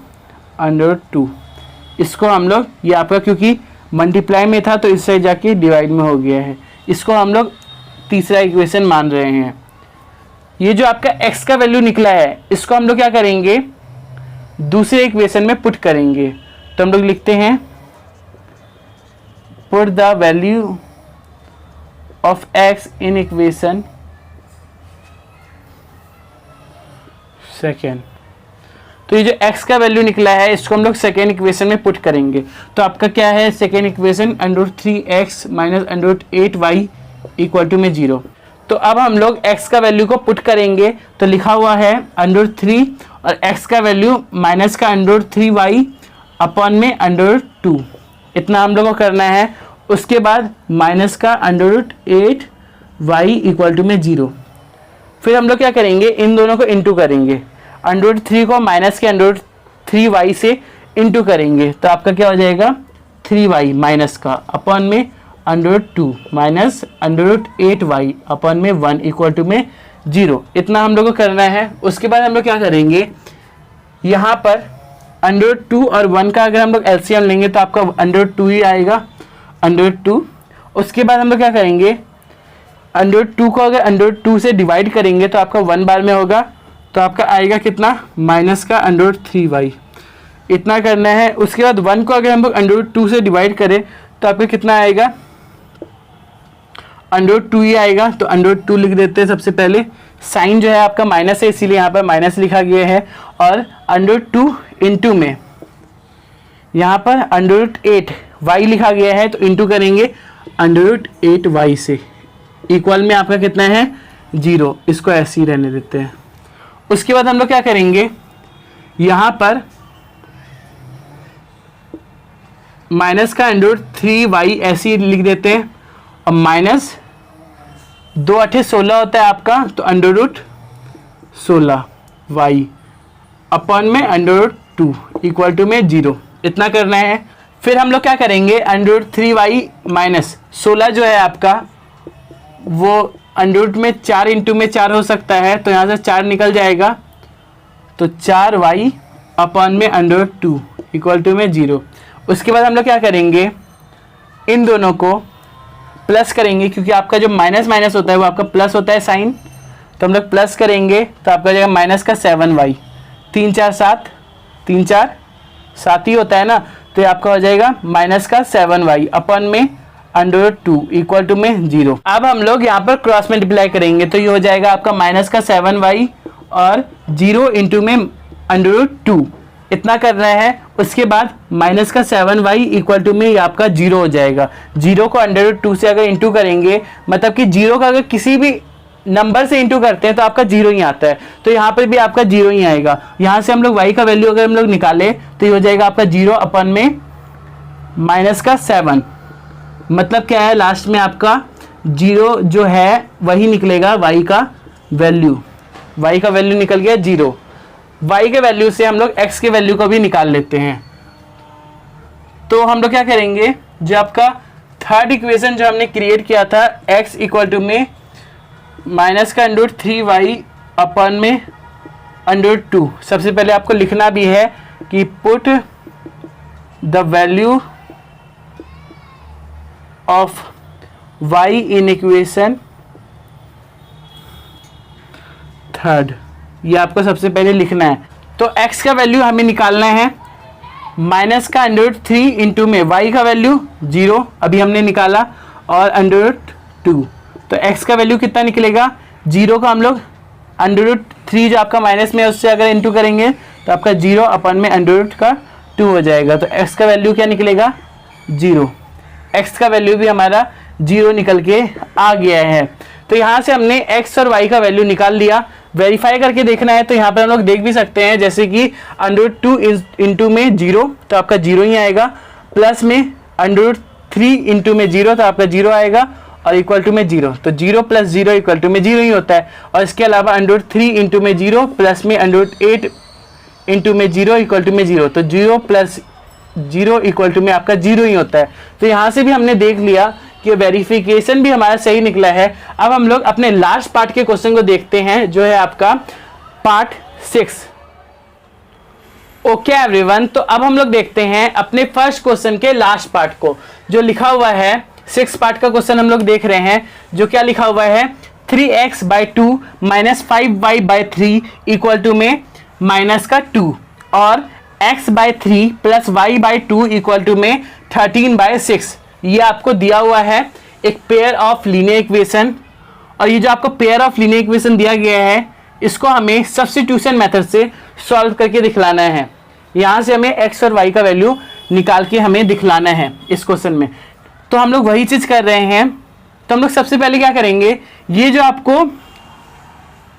Speaker 1: अंडर रूट 2। इसको हम लोग, ये आपका क्योंकि मल्टीप्लाई में था तो इस साइड जाके डिवाइड में हो गया है, इसको हम लोग तीसरा इक्वेशन मान रहे हैं। ये जो आपका x का वैल्यू निकला है, इसको हम लोग क्या करेंगे, दूसरे इक्वेशन में पुट करेंगे। तो हम लोग लिखते हैं put the value of x in equation second. तो ये जो x का वैल्यू निकला है, इसको हम लोग सेकेंड इक्वेशन में पुट करेंगे। तो आपका क्या है second equation, under root 3x minus under root 8y equal to में 0। तो अब हम लोग x का वैल्यू को पुट करेंगे, तो लिखा हुआ है अंडर रूट 3 और x का वैल्यू माइनस का अंडर रूट 3y अपॉन में अंडर रूट 2, इतना हम लोग को करना है। उसके बाद माइनस का under root 8y equal to में 0। फिर हम लोग क्या करेंगे, इन दोनों को इंटू करेंगे, अंडर रूट 3 को माइनस के अंडर रूट 3y से इंटू करेंगे, तो आपका क्या हो जाएगा 3y माइनस का अपॉन में under root 2 minus under root 8y upon में 1 इक्वल टू में 0, इतना हम लोग को करना है। उसके बाद हम लोग क्या करेंगे, यहाँ पर अंडर रूट 2 और 1 का अगर हम लोग एलसीएम लेंगे तो आपका अंडर रूट 2 ही आएगा, अंडर रूट 2। उसके बाद हम लोग क्या करेंगे, अंडर रूट 2 को अगर अंडर रूट 2 से डिवाइड करेंगे तो आपका 1 बार में होगा, तो आपका आएगा कितना, माइनस का अंडर रूट 3y, इतना करना है। उसके बाद 1 को अगर हम लोग अंडर रूट 2 से डिवाइड करें तो आपका कितना आएगा, अंडर रूट 2 ही आएगा। तो अंडर रूट 2 लिख देते हैं सबसे पहले, साइन जो है आपका माइनस है इसीलिए यहाँ पर माइनस लिखा गया है, और अंडर रूट 2 इंटू में यहाँ पर अंडर रूट 8y लिखा गया है, तो इंटू करेंगे अंडर रूट 8y से, इक्वल में आपका कितना है 0, इसको ऐसे ही रहने देते हैं। उसके बाद हम लोग क्या करेंगे, यहाँ पर माइनस का अंडर रूट 3y ऐसे ही लिख देते हैं, और माइनस 2 8 16 होता है आपका, तो अंडर रूट 16y अपॉन में अंडर रूट 2 इक्वल टू में 0, इतना करना है। फिर हम लोग क्या करेंगे, अंडर रूट 3y माइनस 16 जो है आपका वो अंडर रूट में 4 इंटू में 4 हो सकता है, तो यहाँ से 4 निकल जाएगा, तो 4y अपॉन में अंडर रूट 2 इक्वल टू में 0। उसके बाद हम लोग क्या करेंगे, इन दोनों को प्लस करेंगे, क्योंकि आपका जो माइनस माइनस होता है वो आपका प्लस होता है साइन, तो हम लोग प्लस करेंगे, तो आपका जाएगा माइनस का 7y, 3 4 7, 3 4 7 ही होता है ना, तो ये आपका हो जाएगा माइनस का 7y अपॉन में अंडर रूट 2 इक्वल टू में 0। अब हम लोग यहाँ पर क्रॉस मल्टीप्लाई करेंगे, तो ये हो जाएगा आपका माइनस का 7y और 0 इंटू में अंडर रूट 2, इतना करना है। उसके बाद माइनस का 7y इक्वल टू में ये आपका 0 हो जाएगा। 0 को अंडर रूट 2 से अगर इंटू करेंगे, मतलब कि 0 का अगर किसी भी नंबर से इंटू करते हैं तो आपका 0 ही आता है, तो यहाँ पर भी आपका 0 ही आएगा। यहाँ से हम लोग y का वैल्यू अगर हम लोग निकाले तो ये हो जाएगा आपका 0 अपन में माइनस का 7, मतलब क्या है लास्ट में आपका 0 जो है वही निकलेगा y का वैल्यू, y का वैल्यू निकल गया 0। y के वैल्यू से हम लोग x के वैल्यू को भी निकाल लेते हैं। तो हम लोग क्या करेंगे, जो आपका थर्ड इक्वेशन जो हमने क्रिएट किया था x इक्वल टू में माइनस का अंडर रूट 3y अपन में अंडर रूट 2, सबसे पहले आपको लिखना भी है कि put the value of y in equation third, ये आपको सबसे पहले लिखना है। तो x का वैल्यू हमें निकालना है, माइनस का √3 इंटू में y का वैल्यू 0 अभी हमने निकाला, और √2, तो x का वैल्यू कितना निकलेगा 0 का हम लोग √3 जो आपका माइनस में है उससे अगर इंटू करेंगे तो आपका 0 अपन में √2 हो जाएगा, तो x का वैल्यू क्या निकलेगा 0। x का वैल्यू भी हमारा 0 निकल के आ गया है। तो यहाँ से हमने x और y का वैल्यू निकाल लिया। वेरीफाई करके देखना है तो यहाँ पर हम लोग देख भी सकते हैं, जैसे कि √2 इंटू में 0 तो आपका 0 ही आएगा, प्लस में √3 इंटू में 0 तो आपका 0 आएगा, और इक्वल टू में 0, तो 0 प्लस 0 इक्वल टू में 0 ही होता है। और इसके अलावा √3 इंटू में 0 प्लस में √8 इंटू में 0 इक्वल टू में 0, तो 0 प्लस 0 इक्वल टू में आपका 0 ही होता है। तो यहाँ से भी हमने देख लिया कि वेरिफिकेशन भी हमारा सही निकला है। अब हम लोग अपने लास्ट पार्ट के क्वेश्चन को देखते हैं, जो है आपका पार्ट 6। ओके एवरीवन, तो अब हम लोग देखते हैं अपने फर्स्ट क्वेश्चन के लास्ट पार्ट को, जो लिखा हुआ है 6 पार्ट का क्वेश्चन हम लोग देख रहे हैं, जो क्या लिखा हुआ है 3x/2 minus 5y/3 equal to में माइनस का 2, और x/3 plus y/2 equal to में 13/6। ये आपको दिया हुआ है एक पेयर ऑफ लीनियर इक्वेशन, और ये जो आपको पेयर ऑफ लीनियर इक्वेशन दिया गया है इसको हमें सब्स्टिट्यूशन मेथड से सॉल्व करके दिखलाना है। यहाँ से हमें x और y का वैल्यू निकाल के हमें दिखलाना है इस क्वेश्चन में। तो हम लोग वही चीज़ कर रहे हैं। तो हम लोग सबसे पहले क्या करेंगे, ये जो आपको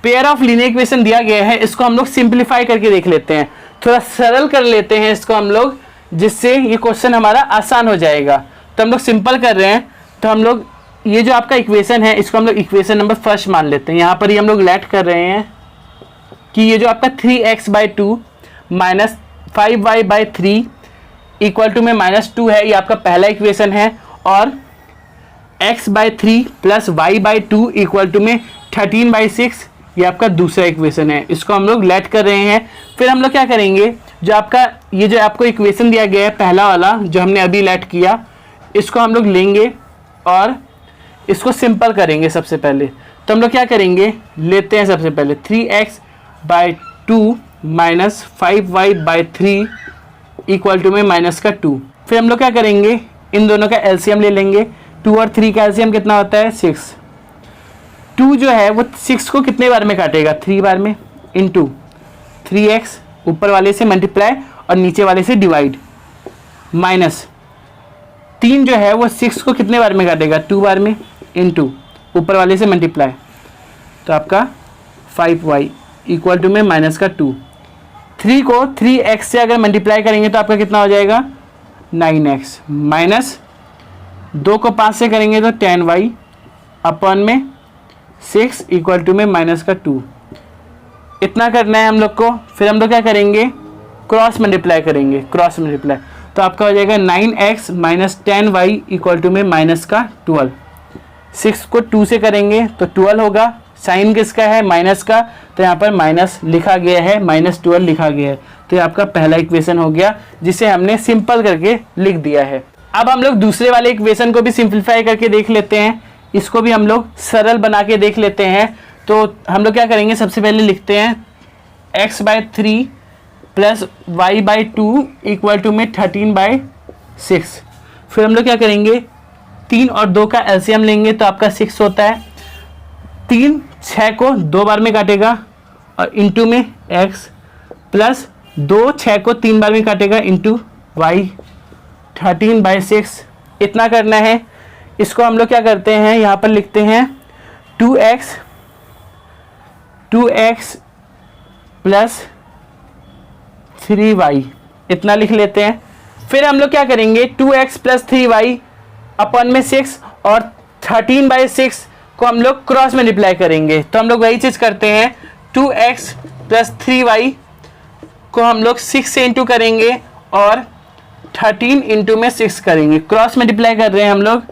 Speaker 1: पेयर ऑफ लीनियर इक्वेशन दिया गया है इसको हम लोग सिंप्लीफाई करके देख लेते हैं, थोड़ा सरल कर लेते हैं इसको हम लोग, जिससे ये क्वेश्चन हमारा आसान हो जाएगा। तो हम लोग सिंपल कर रहे हैं, तो हम लोग ये जो आपका इक्वेशन है इसको हम लोग इक्वेशन नंबर फर्स्ट मान लेते हैं। यहाँ पर ही हम लोग लेट कर रहे हैं कि ये जो आपका 3x/2 minus 5y/3 equal to में -2 है, ये आपका पहला इक्वेशन है, और x/3 plus y/2 equal to में 13/6 ये आपका दूसरा इक्वेशन है। इसको हम लोग लेट कर रहे हैं। फिर हम लोग क्या करेंगे, जो आपका ये जो आपको इक्वेशन दिया गया है पहला वाला जो हमने अभी लेट किया, इसको हम लोग लेंगे और इसको सिंपल करेंगे सबसे पहले। तो हम लोग क्या करेंगे, लेते हैं सबसे पहले 3x/2 minus 5y/3 equal to में माइनस का 2। फिर हम लोग क्या करेंगे, इन दोनों का एलसीएम ले लेंगे। 2 और 3 का एलसीएम कितना होता है 6। 2 जो है वो 6 को कितने बार में काटेगा 3 बार में, इंटू 3x ऊपर वाले से मल्टीप्लाई और नीचे वाले से डिवाइड, माइनस 3 जो है वो 6 को कितने बार में काटेगा 2 बार में, इंटू ऊपर वाले से मल्टीप्लाई, तो आपका 5y इक्वल टू में माइनस का 2। 3 को 3x से अगर मल्टीप्लाई करेंगे तो आपका कितना हो जाएगा 9x, माइनस 2 को 5 से करेंगे तो 10y अपॉन में 6 इक्वल टू में माइनस का 2। इतना करना है हम लोग को। फिर हम लोग क्या करेंगे, क्रॉस मल्टीप्लाई करेंगे, क्रॉस मल्टीप्लाई, तो आपका हो जाएगा 9x minus 10y equal to में माइनस का 12। 6 को 2 से करेंगे तो 12 होगा, साइन किसका है माइनस का, तो यहाँ पर माइनस लिखा गया है, -12 लिखा गया है। तो ये आपका पहला इक्वेशन हो गया जिसे हमने सिंपल करके लिख दिया है। अब हम लोग दूसरे वाले इक्वेशन को भी सिंप्लीफाई करके देख लेते हैं, इसको भी हम लोग सरल बना के देख लेते हैं। तो हम लोग क्या करेंगे, सबसे पहले लिखते हैं x/3 plus y/2 equal to में 13/6। फिर हम लोग क्या करेंगे, 3 और 2 का एलसीएम लेंगे तो आपका 6 होता है। 3 6 को 2 बार में काटेगा और इंटू में x, प्लस 2 6 को 3 बार में काटेगा इंटू y, 13/6। इतना करना है। इसको हम लोग क्या करते हैं, यहाँ पर लिखते हैं 2x प्लस 3y, इतना लिख लेते हैं। फिर हम लोग क्या करेंगे, 2x प्लस 3y अपन में 6 और 13/6 को हम लोग क्रॉस मल्टीप्लाई करेंगे। तो हम लोग वही चीज़ करते हैं, 2x प्लस 3y को हम लोग 6 से इंटू करेंगे और 13 इंटू में 6 करेंगे, क्रॉस मल्टीप्लाई कर रहे हैं हम लोग।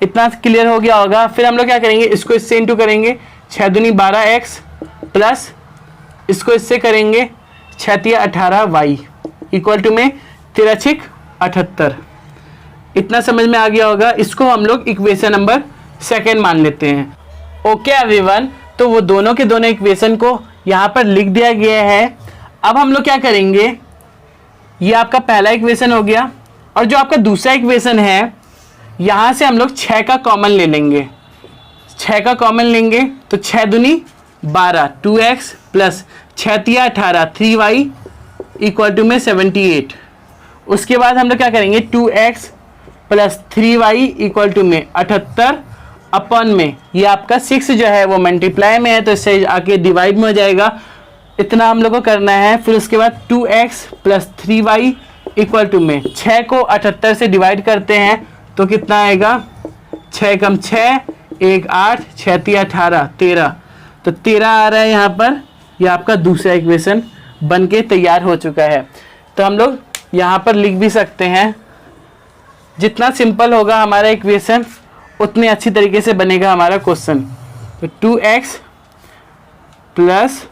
Speaker 1: इतना क्लियर हो गया होगा। फिर हम लोग क्या करेंगे, इसको इससे इंटू करेंगे, 6 दूनी 12x प्लस इसको इससे करेंगे 6 तिया 18y इक्वल टू में 13 छिक 78। इतना समझ में आ गया होगा। इसको हम लोग इक्वेशन नंबर 2 मान लेते हैं। ओके एवरीवन, तो वो दोनों के दोनों इक्वेशन को यहाँ पर लिख दिया गया है। अब हम लोग क्या करेंगे, ये आपका पहला इक्वेशन हो गया। और जो आपका दूसरा इक्वेशन है, यहाँ से हम लोग 6 का कॉमन ले लेंगे। 6 का कॉमन लेंगे तो 6 दूनी 12, 2x प्लस 6 तिया 18, 3y इक्वल टू में 78। उसके बाद हम लोग क्या करेंगे, 2x plus 3y equal to में 78 अपन में ये आपका 6 जो है वो मल्टीप्लाई में है तो इससे आके डिवाइड में हो जाएगा। इतना हम लोग को करना है। फिर उसके बाद 2x plus 3y equal to में 6 को 78 से डिवाइड करते हैं तो कितना आएगा, 6 कम 6, 1 8, 6 तिया 18, 13, तो 13 आ रहा है यहाँ पर। यह आपका दूसरा इक्वेशन बन के तैयार हो चुका है। तो हम लोग यहाँ पर लिख भी सकते हैं, जितना सिंपल होगा हमारा इक्वेशन उतनी अच्छी तरीके से बनेगा हमारा क्वेश्चन। तो 2x plus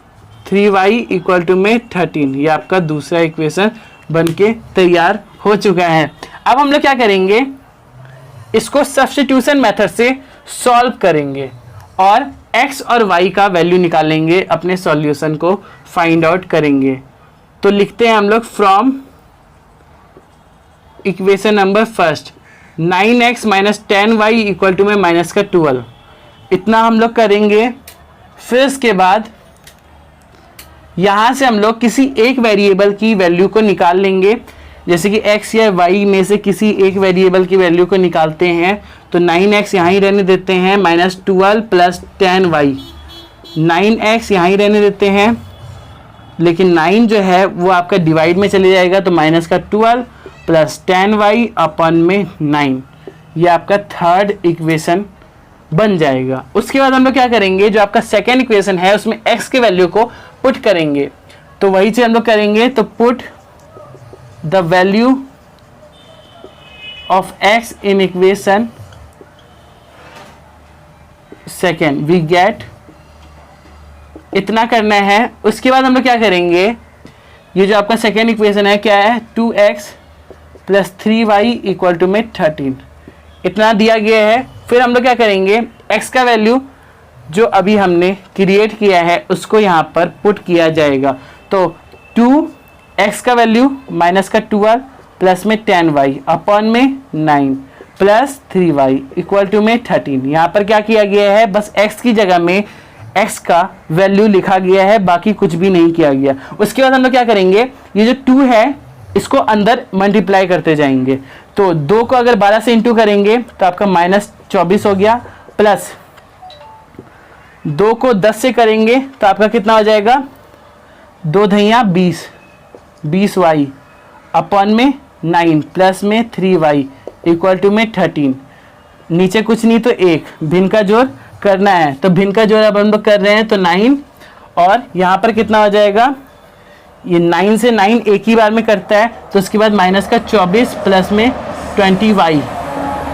Speaker 1: 3y equal to में 13, ये आपका दूसरा इक्वेशन बन के तैयार हो चुका है। अब हम लोग क्या करेंगे, इसको सब्स्टिट्यूशन मेथड से सॉल्व करेंगे और x और y का वैल्यू निकालेंगे, अपने सॉल्यूशन को फाइंड आउट करेंगे। तो लिखते हैं हम लोग from equation number first 9x minus 10y equal to में माइनस का 12, इतना हम लोग करेंगे। फिर इसके बाद यहाँ से हम लोग किसी एक वेरिएबल की वैल्यू को निकाल लेंगे, जैसे कि x या y में से किसी एक वेरिएबल की वैल्यू को निकालते हैं। तो 9x यहाँ ही रहने देते हैं, माइनस 12 प्लस 10y, 9x यहाँ ही रहने देते हैं, लेकिन 9 जो है वो आपका डिवाइड में चले जाएगा तो माइनस का 12 प्लस 10y अपन में 9, ये आपका थर्ड इक्वेशन बन जाएगा। उसके बाद हम लोग क्या करेंगे, जो आपका सेकेंड इक्वेशन है उसमें x के वैल्यू को पुट करेंगे। तो वही चीज हम लोग करेंगे, तो put the value of x in equation second we get, इतना करना है। उसके बाद हम लोग क्या करेंगे, ये जो आपका सेकेंड इक्वेशन है क्या है, 2x plus 3y equal to में 13, इतना दिया गया है। फिर हम लोग क्या करेंगे, x का वैल्यू जो अभी हमने क्रिएट किया है उसको यहाँ पर पुट किया जाएगा। तो 2x का वैल्यू माइनस का 12 प्लस में 10y अपन में 9 प्लस 3y इक्वल टू में 13, यहाँ पर क्या किया गया है, बस x की जगह में x का वैल्यू लिखा गया है, बाकी कुछ भी नहीं किया गया। उसके बाद हम लोग क्या करेंगे, ये जो 2 है इसको अंदर मल्टीप्लाई करते जाएंगे। तो 2 को अगर 12 से इंटू करेंगे तो आपका माइनस 24 हो गया, प्लस 2 को 10 से करेंगे तो आपका कितना हो जाएगा, 2 धैया 20, 20y अपन में 9 प्लस में 3y इक्वल टू में 13, नीचे कुछ नहीं तो 1, भिन्न का जोड़ करना है तो भिन्न का जोड़ अब हम लोग कर रहे हैं तो 9, और यहाँ पर कितना हो जाएगा, ये 9 से 9 एक ही बार में करता है तो उसके बाद माइनस का 24 प्लस में 20y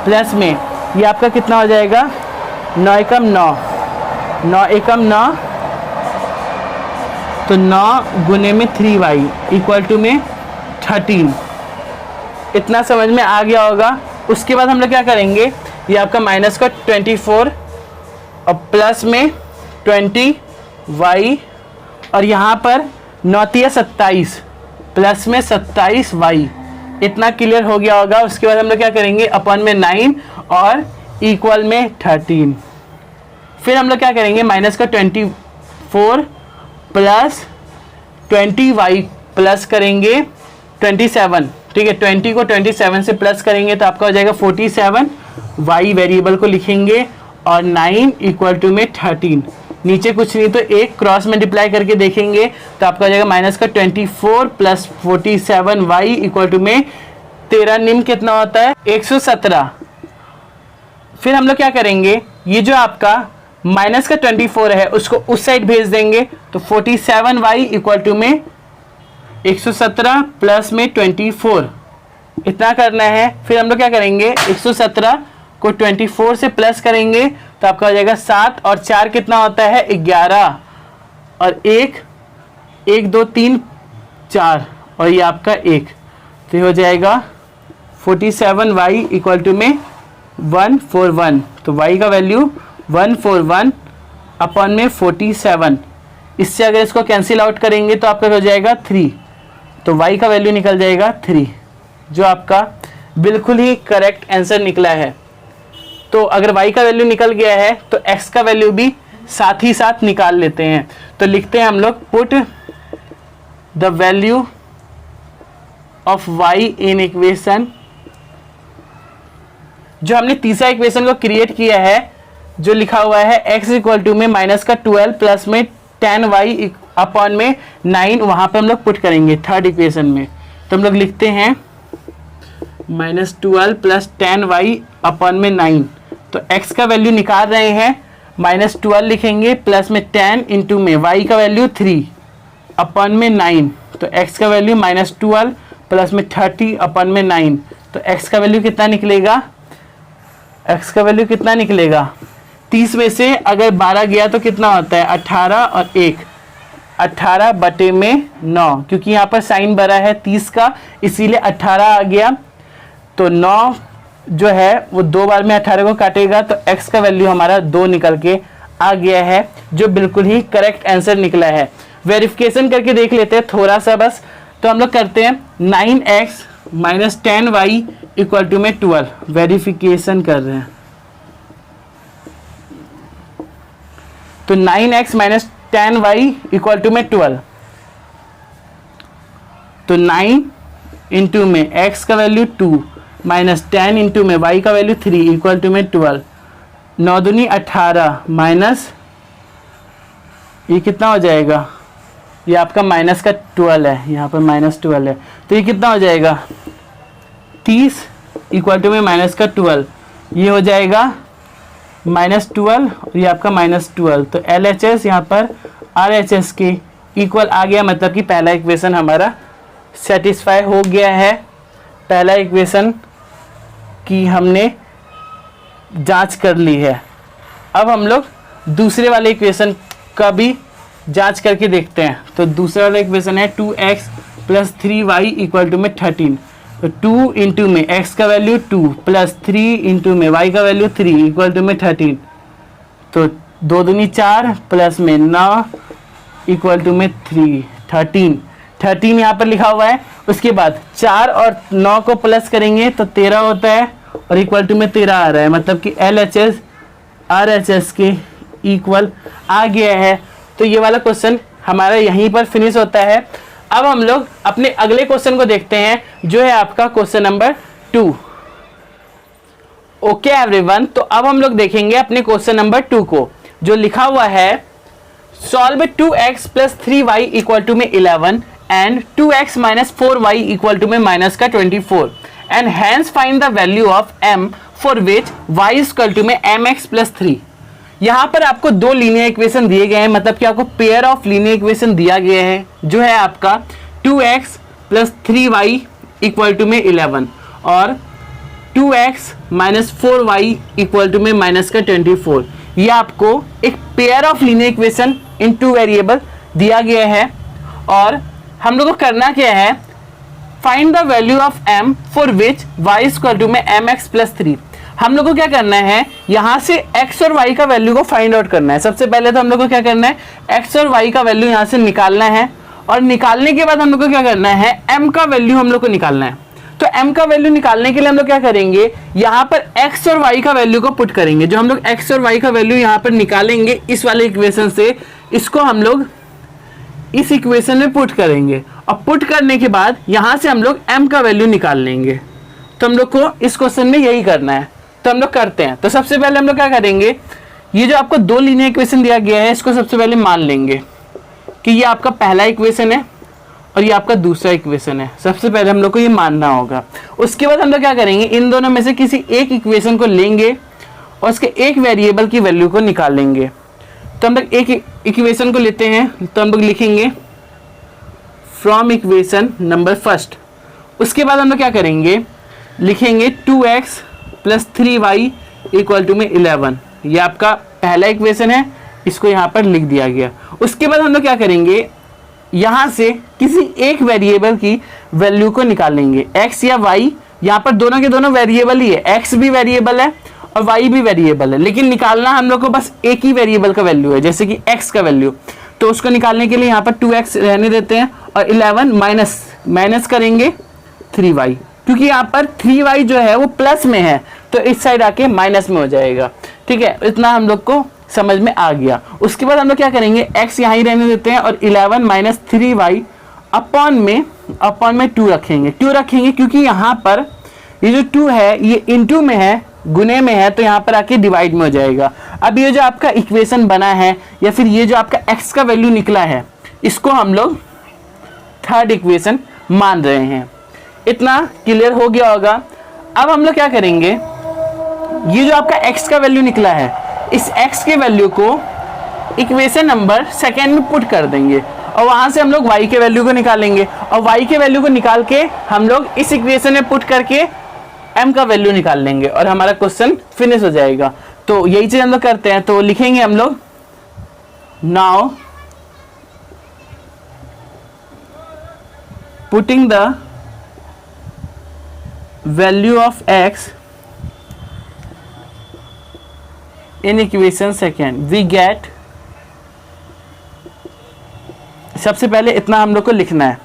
Speaker 1: प्लस में ये आपका कितना हो जाएगा, 9 एकम 9, 9 एकम 9, तो 9 गुने में 3y इक्वल टू में 13, इतना समझ में आ गया होगा। उसके बाद हम लोग क्या करेंगे, ये आपका माइनस का 24 और प्लस में 20y, और यहाँ पर 9 तिया 27 प्लस में 27y, इतना क्लियर हो गया होगा। उसके बाद हम लोग क्या करेंगे, अपन में 9 और इक्वल में 13, फिर हम लोग क्या करेंगे, माइनस का 24 प्लस 20y प्लस करेंगे 27, ठीक है, 20 को 27 से प्लस करेंगे तो आपका हो जाएगा 47, y वेरिएबल को लिखेंगे और 9 इक्वल टू में 13, नीचे कुछ नहीं तो एक क्रॉस मल्टीप्लाई करके देखेंगे तो आपका हो जाएगा माइनस का 24 प्लस 47y इक्वल टू में 13, निम्न कितना होता है, 117। फिर हम लोग क्या करेंगे, ये जो आपका माइनस का 24 है उसको उस साइड भेज देंगे तो 47y इक्वल टू में 117 प्लस में 24, इतना करना है। फिर हम लोग क्या करेंगे, 117 को 24 से प्लस करेंगे तो आपका हो जाएगा 7 और 4 कितना होता है, 11, और 1 2 3 4 और ये आपका 1, तो हो जाएगा 47y इक्वल टू में 141, तो y का वैल्यू 141 अपन में 47, इससे अगर इसको कैंसिल आउट करेंगे तो आपका हो जाएगा 3, तो y का वैल्यू निकल जाएगा 3, जो आपका बिल्कुल ही करेक्ट आंसर निकला है। तो अगर y का वैल्यू निकल गया है तो x का वैल्यू भी साथ ही साथ निकाल लेते हैं। तो लिखते हैं हम लोग put the value of y in equation, जो हमने तीसरा इक्वेशन को क्रिएट किया है, जो लिखा हुआ है x इक्वल टू में माइनस का 12 प्लस में 10y अपॉन में 9, वहां पे हम लोग पुट करेंगे थर्ड इक्वेशन में। तो हम लोग लिखते हैं -12 प्लस 10y अपॉन में 9। तो x का वैल्यू निकाल रहे हैं, -12 लिखेंगे प्लस में 10 इंटू में y का वैल्यू 3 अपॉन में 9। तो x का वैल्यू -12 प्लस में 30 अपॉन में 9। तो x का वैल्यू कितना निकलेगा? x का वैल्यू कितना निकलेगा? 30 में से अगर 12 गया तो कितना होता है? 18 और 1, 18 बटे में 9, क्योंकि यहाँ पर साइन बड़ा है 30 का, इसीलिए 18 आ गया। तो 9 जो है वो 2 बार में 18 को काटेगा, तो x का वैल्यू हमारा 2 निकल के आ गया है, जो बिल्कुल ही करेक्ट आंसर निकला है। वेरिफिकेशन करके देख लेते हैं थोड़ा सा बस। तो हम लोग करते हैं 9x minus 10y equal to में 12, वेरिफिकेशन कर रहे हैं। तो 9x minus 10y equal to में 12, तो 9 इंटू में x का वैल्यू 2 माइनस 10 इंटू में y का वैल्यू 3 इक्वल टू में 12, 9 दूनी 18 माइनस ये कितना हो जाएगा? ये आपका माइनस का 12 है, यहाँ पर -12 है, तो ये कितना हो जाएगा? 30 इक्वल टू में माइनस का 12, ये हो जाएगा -12 और ये आपका -12। तो LHS यहाँ पर RHS के इक्वल आ गया, मतलब कि पहला इक्वेशन हमारा सेटिस्फाई हो गया है। पहला इक्वेशन की हमने जांच कर ली है। अब हम लोग दूसरे वाले इक्वेशन का भी जांच करके देखते हैं। तो दूसरा वाला इक्वेशन है 2x plus 3y equal to में 13। तो 2 इंटू में x का वैल्यू 2 प्लस 3 इंटू में y का वैल्यू 3 इक्वल टू में 13। तो 2 दूनी 4 प्लस में 9 इक्वल टू में 13 यहाँ पर लिखा हुआ है। उसके बाद 4 और 9 को प्लस करेंगे तो 13 होता है और इक्वल टू में 13 आ रहा है, मतलब कि LHS RHS के इक्वल आ गया है। तो ये वाला क्वेश्चन हमारा यहीं पर फिनिश होता है। अब हम लोग अपने अगले क्वेश्चन को देखते हैं, जो है आपका क्वेश्चन नंबर 2। ओके एवरीवन, तो अब हम लोग देखेंगे अपने क्वेश्चन नंबर 2 को, जो लिखा हुआ है solve 2x plus 3y equal to में 11 and 2x minus 4y equal to में माइनस का 24 and hence find the value of m for which y equal to में mx प्लस 3। यहाँ पर आपको दो लीनियर इक्वेशन दिए गए हैं, मतलब कि आपको पेयर ऑफ लीनियर इक्वेशन दिया गया है, जो है आपका 2x plus 3y equal to में 11 और 2x minus 4y equal to में माइनस का 24। ये आपको एक pair of linear equation in 2 variable दिया गया है और हम लोग को करना क्या है? Find the value of m for which y equal to में mx प्लस 3। हम लोग को क्या करना है? यहाँ से x और y का वैल्यू को फाइंड आउट करना है। सबसे पहले तो हम लोग को क्या करना है? x और y का वैल्यू यहाँ से निकालना है और निकालने के बाद हम लोग को क्या करना है? m का वैल्यू हम लोग को निकालना है। तो m का वैल्यू निकालने के लिए हम लोग क्या करेंगे? यहाँ पर x और y का वैल्यू को पुट करेंगे। जो हम लोग x और y का वैल्यू यहाँ पर निकालेंगे इस वाले इक्वेशन से, इसको हम लोग इस इक्वेशन में पुट करेंगे और पुट करने के बाद यहाँ से हम लोग m का वैल्यू निकाल लेंगे। तो हम लोग को इस क्वेश्चन में यही करना है, तो हम लोग करते हैं। तो सबसे पहले हम लोग क्या करेंगे? ये जो आपको दो लीनियर इक्वेशन दिया गया है, इसको सबसे पहले मान लेंगे कि ये आपका पहला इक्वेशन है और ये आपका दूसरा इक्वेशन है। सबसे पहले हम लोग को ये मानना होगा। उसके बाद हम लोग क्या करेंगे? इन दोनों में से किसी एक इक्वेशन को लेंगे और उसके एक वेरिएबल की वैल्यू को निकालेंगे। तो हम लोग एक इक्वेशन को लेते हैं, तो हम लोग लिखेंगे फ्रॉम इक्वेशन नंबर फर्स्ट। उसके बाद हम लोग क्या करेंगे? लिखेंगे 2x plus 3y equal to में 11। ये आपका पहला इक्वेशन है, इसको यहाँ पर लिख दिया गया। उसके बाद हम लोग क्या करेंगे? यहाँ से किसी एक वेरिएबल की वैल्यू को निकालेंगे, x या y। यहाँ पर दोनों के दोनों वेरिएबल ही है, x भी वेरिएबल है और y भी वेरिएबल है, लेकिन निकालना हम लोग को बस एक ही वेरिएबल का वैल्यू है, जैसे कि x का वैल्यू। तो उसको निकालने के लिए यहाँ पर 2x रहने देते हैं और 11 माइनस माइनस करेंगे 3y, क्योंकि यहाँ पर 3y जो है वो प्लस में है तो इस साइड आके माइनस में हो जाएगा। ठीक है, इतना हम लोग को समझ में आ गया। उसके बाद हम लोग क्या करेंगे, x यहाँ ही रहने देते हैं और 11 माइनस 3y अपॉन में 2 रखेंगे। क्यों रखेंगे, क्योंकि यहाँ पर ये जो 2 है ये इनटू में है, गुने में है, तो यहाँ पर आके डिवाइड में हो जाएगा। अब ये जो आपका इक्वेशन बना है या फिर ये जो आपका x का वैल्यू निकला है, इसको हम लोग थर्ड इक्वेशन मान रहे हैं। इतना क्लियर हो गया होगा। अब हम लोग क्या करेंगे, ये जो आपका x का वैल्यू निकला है, इस x के वैल्यू को इक्वेशन नंबर सेकेंड में पुट कर देंगे और वहां से हम लोग y के वैल्यू को निकालेंगे और y के वैल्यू को निकाल के हम लोग इस इक्वेशन में पुट करके m का वैल्यू निकाल लेंगे और हमारा क्वेश्चन फिनिश हो जाएगा। तो यही चीज हम लोग करते हैं। तो लिखेंगे हम लोग, now putting the value of x in equation second we get, सबसे पहले इतना हम लोग को लिखना है।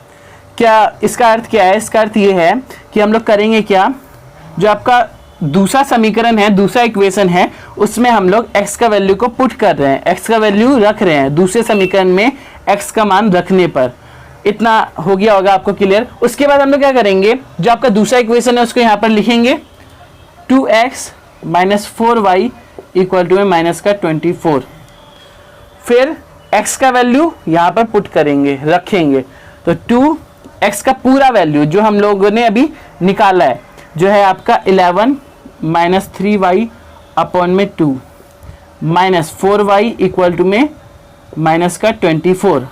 Speaker 1: क्या इसका अर्थ क्या है, इसका अर्थ ये है कि हम लोग करेंगे क्या, जो आपका दूसरा समीकरण है, दूसरा इक्वेशन है, उसमें हम लोग x का वैल्यू को पुट कर रहे हैं, x का वैल्यू रख रहे हैं दूसरे समीकरण में x का मान रखने पर। इतना हो गया होगा आपको क्लियर। उसके बाद हम लोग क्या करेंगे, जो आपका दूसरा इक्वेशन है उसको यहाँ पर लिखेंगे 2x minus 4y equal to में माइनस का 24। फिर x का वैल्यू यहाँ पर पुट करेंगे, रखेंगे। तो 2x का पूरा वैल्यू जो हम लोगों ने अभी निकाला है, जो है आपका 11 माइनस 3y अपॉन में 2 माइनस 4y इक्वल टू में माइनस का 24।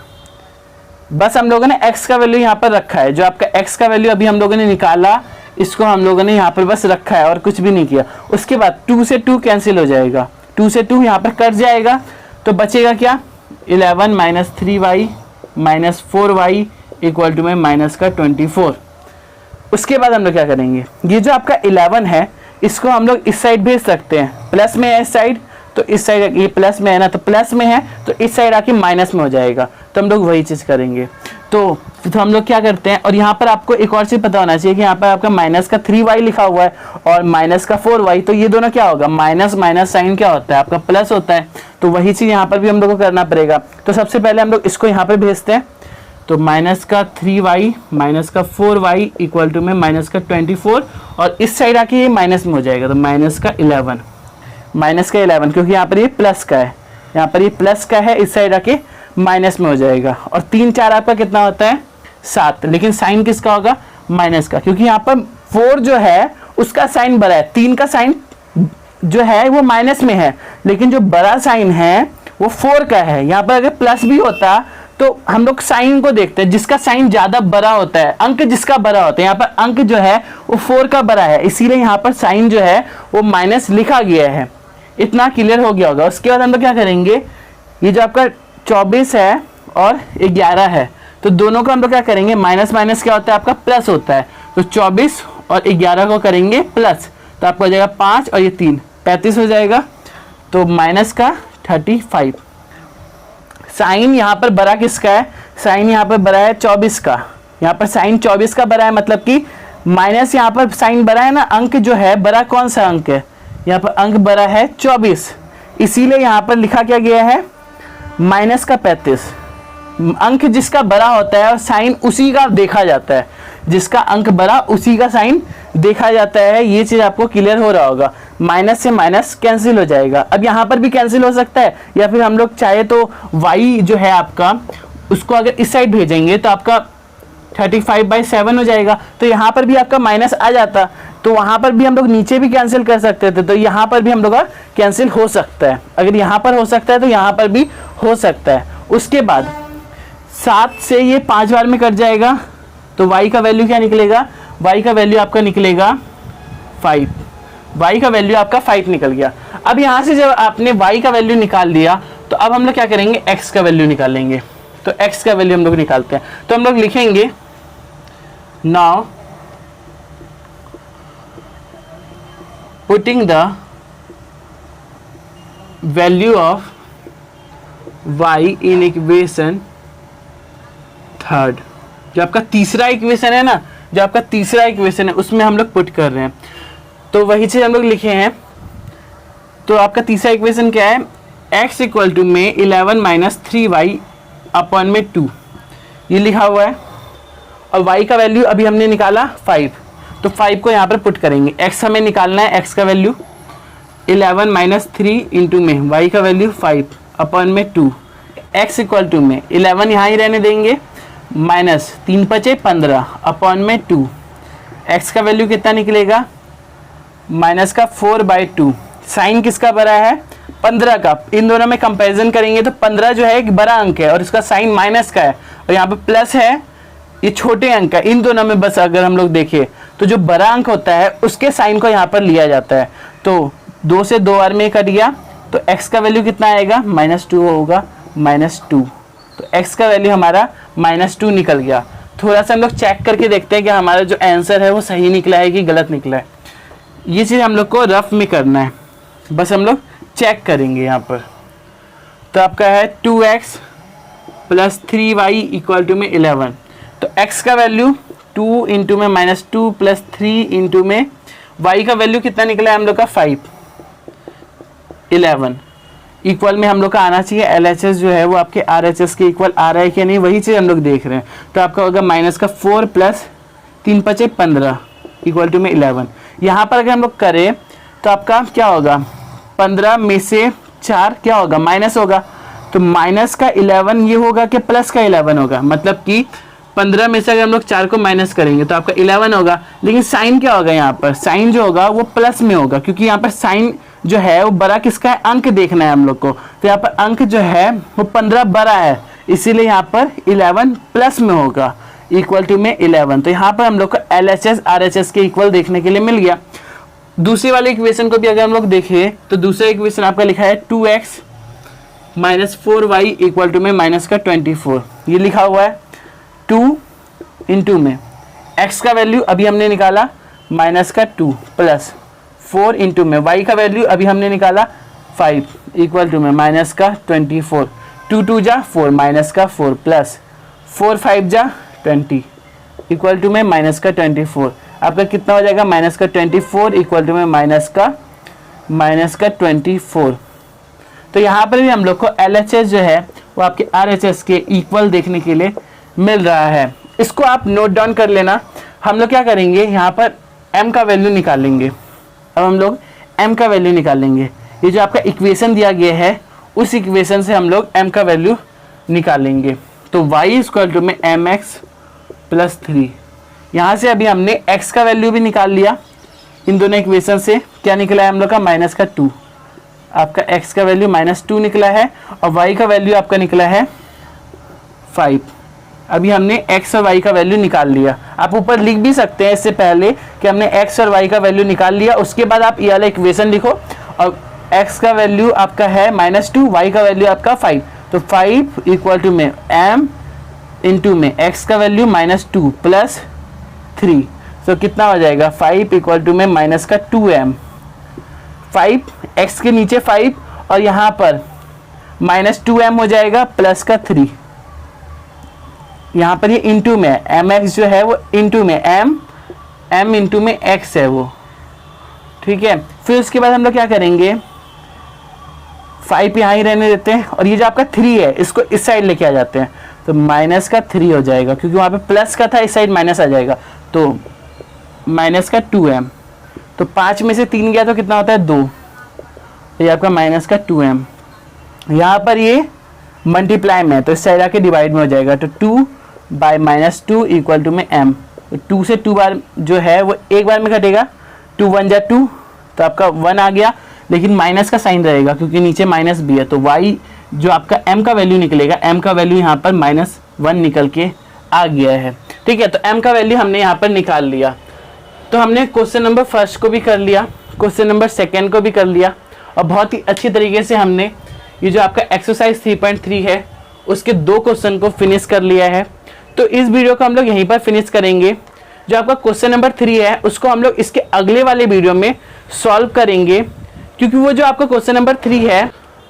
Speaker 1: बस हम लोगों ने x का वैल्यू यहाँ पर रखा है। जो आपका x का वैल्यू अभी हम लोगों ने निकाला, इसको हम लोगों ने यहाँ पर बस रखा है और कुछ भी नहीं किया। उसके बाद 2 से 2 कैंसिल हो जाएगा, 2 से 2 यहाँ पर कट जाएगा, तो बचेगा क्या, 11 minus 3y minus 4y equal to में माइनस का 24। उसके बाद हम लोग क्या करेंगे, ये जो आपका 11 है इसको हम लोग इस साइड भेज सकते हैं, प्लस में है इस साइड, तो इस साइड ये प्लस में है ना, तो प्लस में है तो इस साइड आके माइनस में हो जाएगा। तो हम लोग वही चीज़ करेंगे। तो हम लोग क्या करते हैं, और यहाँ पर आपको एक और चीज़ पता होना चाहिए कि यहाँ पर आपका माइनस का 3y लिखा हुआ है और माइनस का 4y, तो ये दोनों क्या होगा, माइनस माइनस साइन क्या होता है आपका प्लस होता है। तो वही चीज़ यहाँ पर भी हम लोग को करना पड़ेगा। तो सबसे पहले हम लोग इसको यहाँ पर भेजते हैं। तो माइनस का 3y माइनस का 4y इक्वल टू में माइनस का 24 और इस साइड आके ये माइनस में हो जाएगा, तो माइनस का 11 क्योंकि यहाँ पर ये प्लस का है, यहाँ पर ये प्लस का है, इस साइड आके माइनस में हो जाएगा। और 3 4 आपका कितना होता है 7, लेकिन साइन किसका होगा, माइनस का, क्योंकि यहाँ पर 4 जो है उसका साइन बड़ा है, 3 का साइन जो है वो माइनस में है, लेकिन जो बड़ा साइन है वो 4 का है। यहाँ पर अगर प्लस भी होता तो हम लोग साइन को देखते हैं, जिसका साइन ज्यादा बड़ा होता है, अंक जिसका बड़ा होता है, यहाँ पर अंक जो है वो 4 का बड़ा है, इसीलिए यहाँ पर साइन जो है वो माइनस लिखा गया है। इतना क्लियर हो गया होगा। उसके बाद हम लोग क्या करेंगे, ये जो आपका 24 है और 11 है, तो दोनों को हम लोग क्या करेंगे, माइनस माइनस क्या होता है आपका प्लस होता है, तो 24 और 11 को करेंगे प्लस, तो आपको हो जाएगा 5 और ये 3 35 हो जाएगा, तो माइनस का 35। साइन यहाँ पर बड़ा किसका है, साइन यहाँ पर बड़ा है 24 का, यहाँ पर साइन 24 का बड़ा है, मतलब कि माइनस यहाँ पर साइन बड़ा है ना, अंक जो है बड़ा कौन सा अंक है, यहाँ पर अंक बड़ा है 24, इसीलिए यहाँ पर लिखा क्या गया है माइनस का 35। अंक जिसका बड़ा होता है और साइन उसी का देखा जाता है, जिसका अंक बड़ा उसी का साइन देखा जाता है। ये चीज आपको क्लियर हो रहा होगा। माइनस से माइनस कैंसिल हो जाएगा। अब यहाँ पर भी कैंसिल हो सकता है, या फिर हम लोग चाहे तो y जो है आपका उसको अगर इस साइड भेजेंगे तो आपका 35/7 हो जाएगा, तो यहाँ पर भी आपका माइनस आ जाता, तो वहाँ पर भी हम लोग नीचे भी कैंसिल कर सकते थे, तो यहाँ पर भी हम लोग का कैंसिल हो सकता है। अगर यहाँ पर हो सकता है तो यहाँ पर भी हो सकता है। उसके बाद 7 से ये 5 बार में कट जाएगा, तो y का वैल्यू क्या निकलेगा, y का वैल्यू आपका निकलेगा 5, y का वैल्यू आपका 5 निकल गया। अब यहाँ से जब आपने y का वैल्यू निकाल दिया, तो अब हम लोग क्या करेंगे, x का वैल्यू निकालेंगे। तो x का वैल्यू हम लोग निकालते हैं, तो हम लोग लिखेंगे now putting the value of y in equation third, जो आपका तीसरा इक्वेशन है ना, जो आपका तीसरा इक्वेशन है उसमें हम लोग पुट कर रहे हैं। तो वही चीज़ हम लोग लिखे हैं। तो आपका तीसरा इक्वेशन क्या है, x इक्वल टू में 11 माइनस 3y अपॉन में 2, ये लिखा हुआ है। और y का वैल्यू अभी हमने निकाला 5, तो 5 को यहाँ पर पुट करेंगे। x हमें निकालना है, x का वैल्यू 11 माइनस 3 इंटू में y का वैल्यू 5 अपॉन में 2, x इक्वल टू में 11 यहाँ ही रहने देंगे, माइनस 3 बचे 15 अपॉन में 2, x का वैल्यू कितना निकलेगा, माइनस का 4/2। साइन किसका बड़ा है, 15 का। इन दोनों में कंपैरिजन करेंगे तो 15 जो है एक बड़ा अंक है और इसका साइन माइनस का है, और यहाँ पे प्लस है, ये छोटे अंक है। इन दोनों में बस अगर हम लोग देखें तो जो बड़ा अंक होता है उसके साइन को यहाँ पर लिया जाता है। तो 2 से 2 बार में कट गया, तो x का वैल्यू कितना आएगा, -2 होगा, -2। तो x का वैल्यू हमारा -2 निकल गया। थोड़ा सा हम लोग चेक करके देखते हैं कि हमारा जो आंसर है वो सही निकला है कि गलत निकला है। ये चीज़ हम लोग को रफ में करना है, बस हम लोग चेक करेंगे यहाँ पर। तो आपका है 2x plus 3y equal to में 11। तो x का वैल्यू 2 इंटू में -2 प्लस 3 इंटू में y का वैल्यू कितना निकला है हम लोग का 5, 11 इक्वल में हम लोग का आना चाहिए। LHS जो है वो आपके RHS के इक्वल आ रहा है कि नहीं, वही चीज़ हम लोग देख रहे हैं। तो आपका होगा माइनस का 4 प्लस 3 बचे 15 इक्वल टू में 11। यहाँ पर अगर हम लोग करें तो आपका क्या होगा, 15 में से 4 क्या होगा, माइनस होगा। तो माइनस का 11 ये होगा कि प्लस का 11 होगा, मतलब कि 15 में से अगर हम लोग 4 को माइनस करेंगे तो आपका 11 होगा। लेकिन साइन क्या होगा, यहाँ पर साइन जो होगा वो प्लस में होगा, क्योंकि यहाँ पर साइन जो है वो बड़ा किसका है, अंक देखना है हम लोग को। तो यहाँ पर अंक जो है वो 15 बड़ा है, इसीलिए यहाँ पर 11 प्लस में होगा, इक्वल टू में 11। तो यहाँ पर हम लोग को LHS RHS के इक्वल देखने के लिए मिल गया। दूसरी वाले इक्वेशन को भी अगर हम लोग देखें तो दूसरा इक्वेशन आपका लिखा है 2x minus 4y equal to में माइनस का 24, ये लिखा हुआ है। 2 इंटू में x का वैल्यू अभी हमने निकाला माइनस का 2 प्लस 4 इंटू में y का वैल्यू अभी हमने निकाला 5 इक्वल टू में माइनस का 24। 2 2 जा 4 माइनस का 4 प्लस 4 5 जा 20 इक्वल टू में माइनस का 24। आपका कितना हो जाएगा, माइनस का 24 इक्वल टू में माइनस का 24। तो यहाँ पर भी हम लोग को LHS जो है वो आपके RHS के इक्वल देखने के लिए मिल रहा है। इसको आप नोट डाउन कर लेना। हम लोग क्या करेंगे, यहाँ पर m का वैल्यू निकालेंगे। अब हम लोग m का वैल्यू निकालेंगे। ये जो आपका इक्वेशन दिया गया है उस इक्वेशन से हम लोग m का वैल्यू निकालेंगे। तो y इक्वल टू में mx प्लस 3। यहाँ से अभी हमने x का वैल्यू भी निकाल लिया। इन दोनों इक्वेशन से क्या निकला है हम लोग का, माइनस का 2। आपका x का वैल्यू -2 निकला है और y का वैल्यू आपका निकला है 5। अभी हमने x और y का वैल्यू निकाल लिया। आप ऊपर लिख भी सकते हैं इससे पहले कि हमने x और y का वैल्यू निकाल लिया, उसके बाद आप ये वाला इक्वेशन लिखो। और x का वैल्यू आपका है -2, y का वैल्यू आपका 5। तो 5 इक्वल टू में m इंटू में x का वैल्यू -2 प्लस 3। तो कितना हो जाएगा, 5 इक्वल टू में माइनस का 2m। 5 x के नीचे 5 और यहाँ पर -2m हो जाएगा प्लस का 3। यहाँ पर ये इंटू में mx जो है वो इंटू में m इंटू में x है वो, ठीक है। फिर उसके बाद हम लोग क्या करेंगे, 5 यहाँ ही रहने देते हैं और ये जो आपका 3 है इसको इस साइड लेके आ जाते हैं। तो माइनस का 3 हो जाएगा, क्योंकि वहाँ पे प्लस का था, इस साइड माइनस आ जाएगा। तो माइनस का 2m। तो 5 में से 3 गया तो कितना होता है 2। ये आपका माइनस का 2m। यहाँ पर ये मल्टीप्लाई में है तो इस साइड आके डिवाइड में हो जाएगा। तो 2 बाय -2 इक्वल टू में m। तो 2 से 2 बार जो है वो एक बार में घटेगा, 2 1 जा 2, तो आपका 1 आ गया। लेकिन माइनस का साइन रहेगा क्योंकि नीचे माइनस भी है। तो y जो आपका m का वैल्यू निकलेगा, m का वैल्यू यहाँ पर -1 निकल के आ गया है, ठीक है। तो m का वैल्यू हमने यहाँ पर निकाल लिया। तो हमने क्वेश्चन नंबर फर्स्ट को भी कर लिया, क्वेश्चन नंबर सेकेंड को भी कर लिया और बहुत ही अच्छी तरीके से हमने ये जो आपका एक्सरसाइज 3.3 है उसके 2 क्वेश्चन को फिनिश कर लिया है। तो इस वीडियो को हम लोग यहीं पर फिनिश करेंगे। जो आपका क्वेश्चन नंबर 3 है उसको हम लोग इसके अगले वाले वीडियो में सॉल्व करेंगे, क्योंकि वो जो आपका क्वेश्चन नंबर 3 है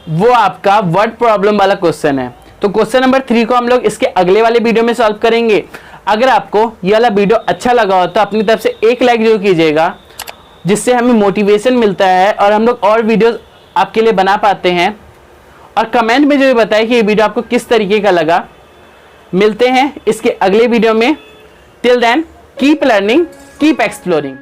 Speaker 1: वो आपका वर्ड प्रॉब्लम वाला क्वेश्चन है। तो क्वेश्चन नंबर 3 को हम लोग इसके अगले वाले वीडियो में सॉल्व करेंगे। अगर आपको ये वाला वीडियो अच्छा लगा हो तो अपनी तरफ से एक लाइक जरूर कीजिएगा, जिससे हमें मोटिवेशन मिलता है और हम लोग और वीडियोस आपके लिए बना पाते हैं। और कमेंट में जरूर बताएं कि ये वीडियो आपको किस तरीके का लगा। मिलते हैं इसके अगले वीडियो में। Till then keep learning, keep exploring.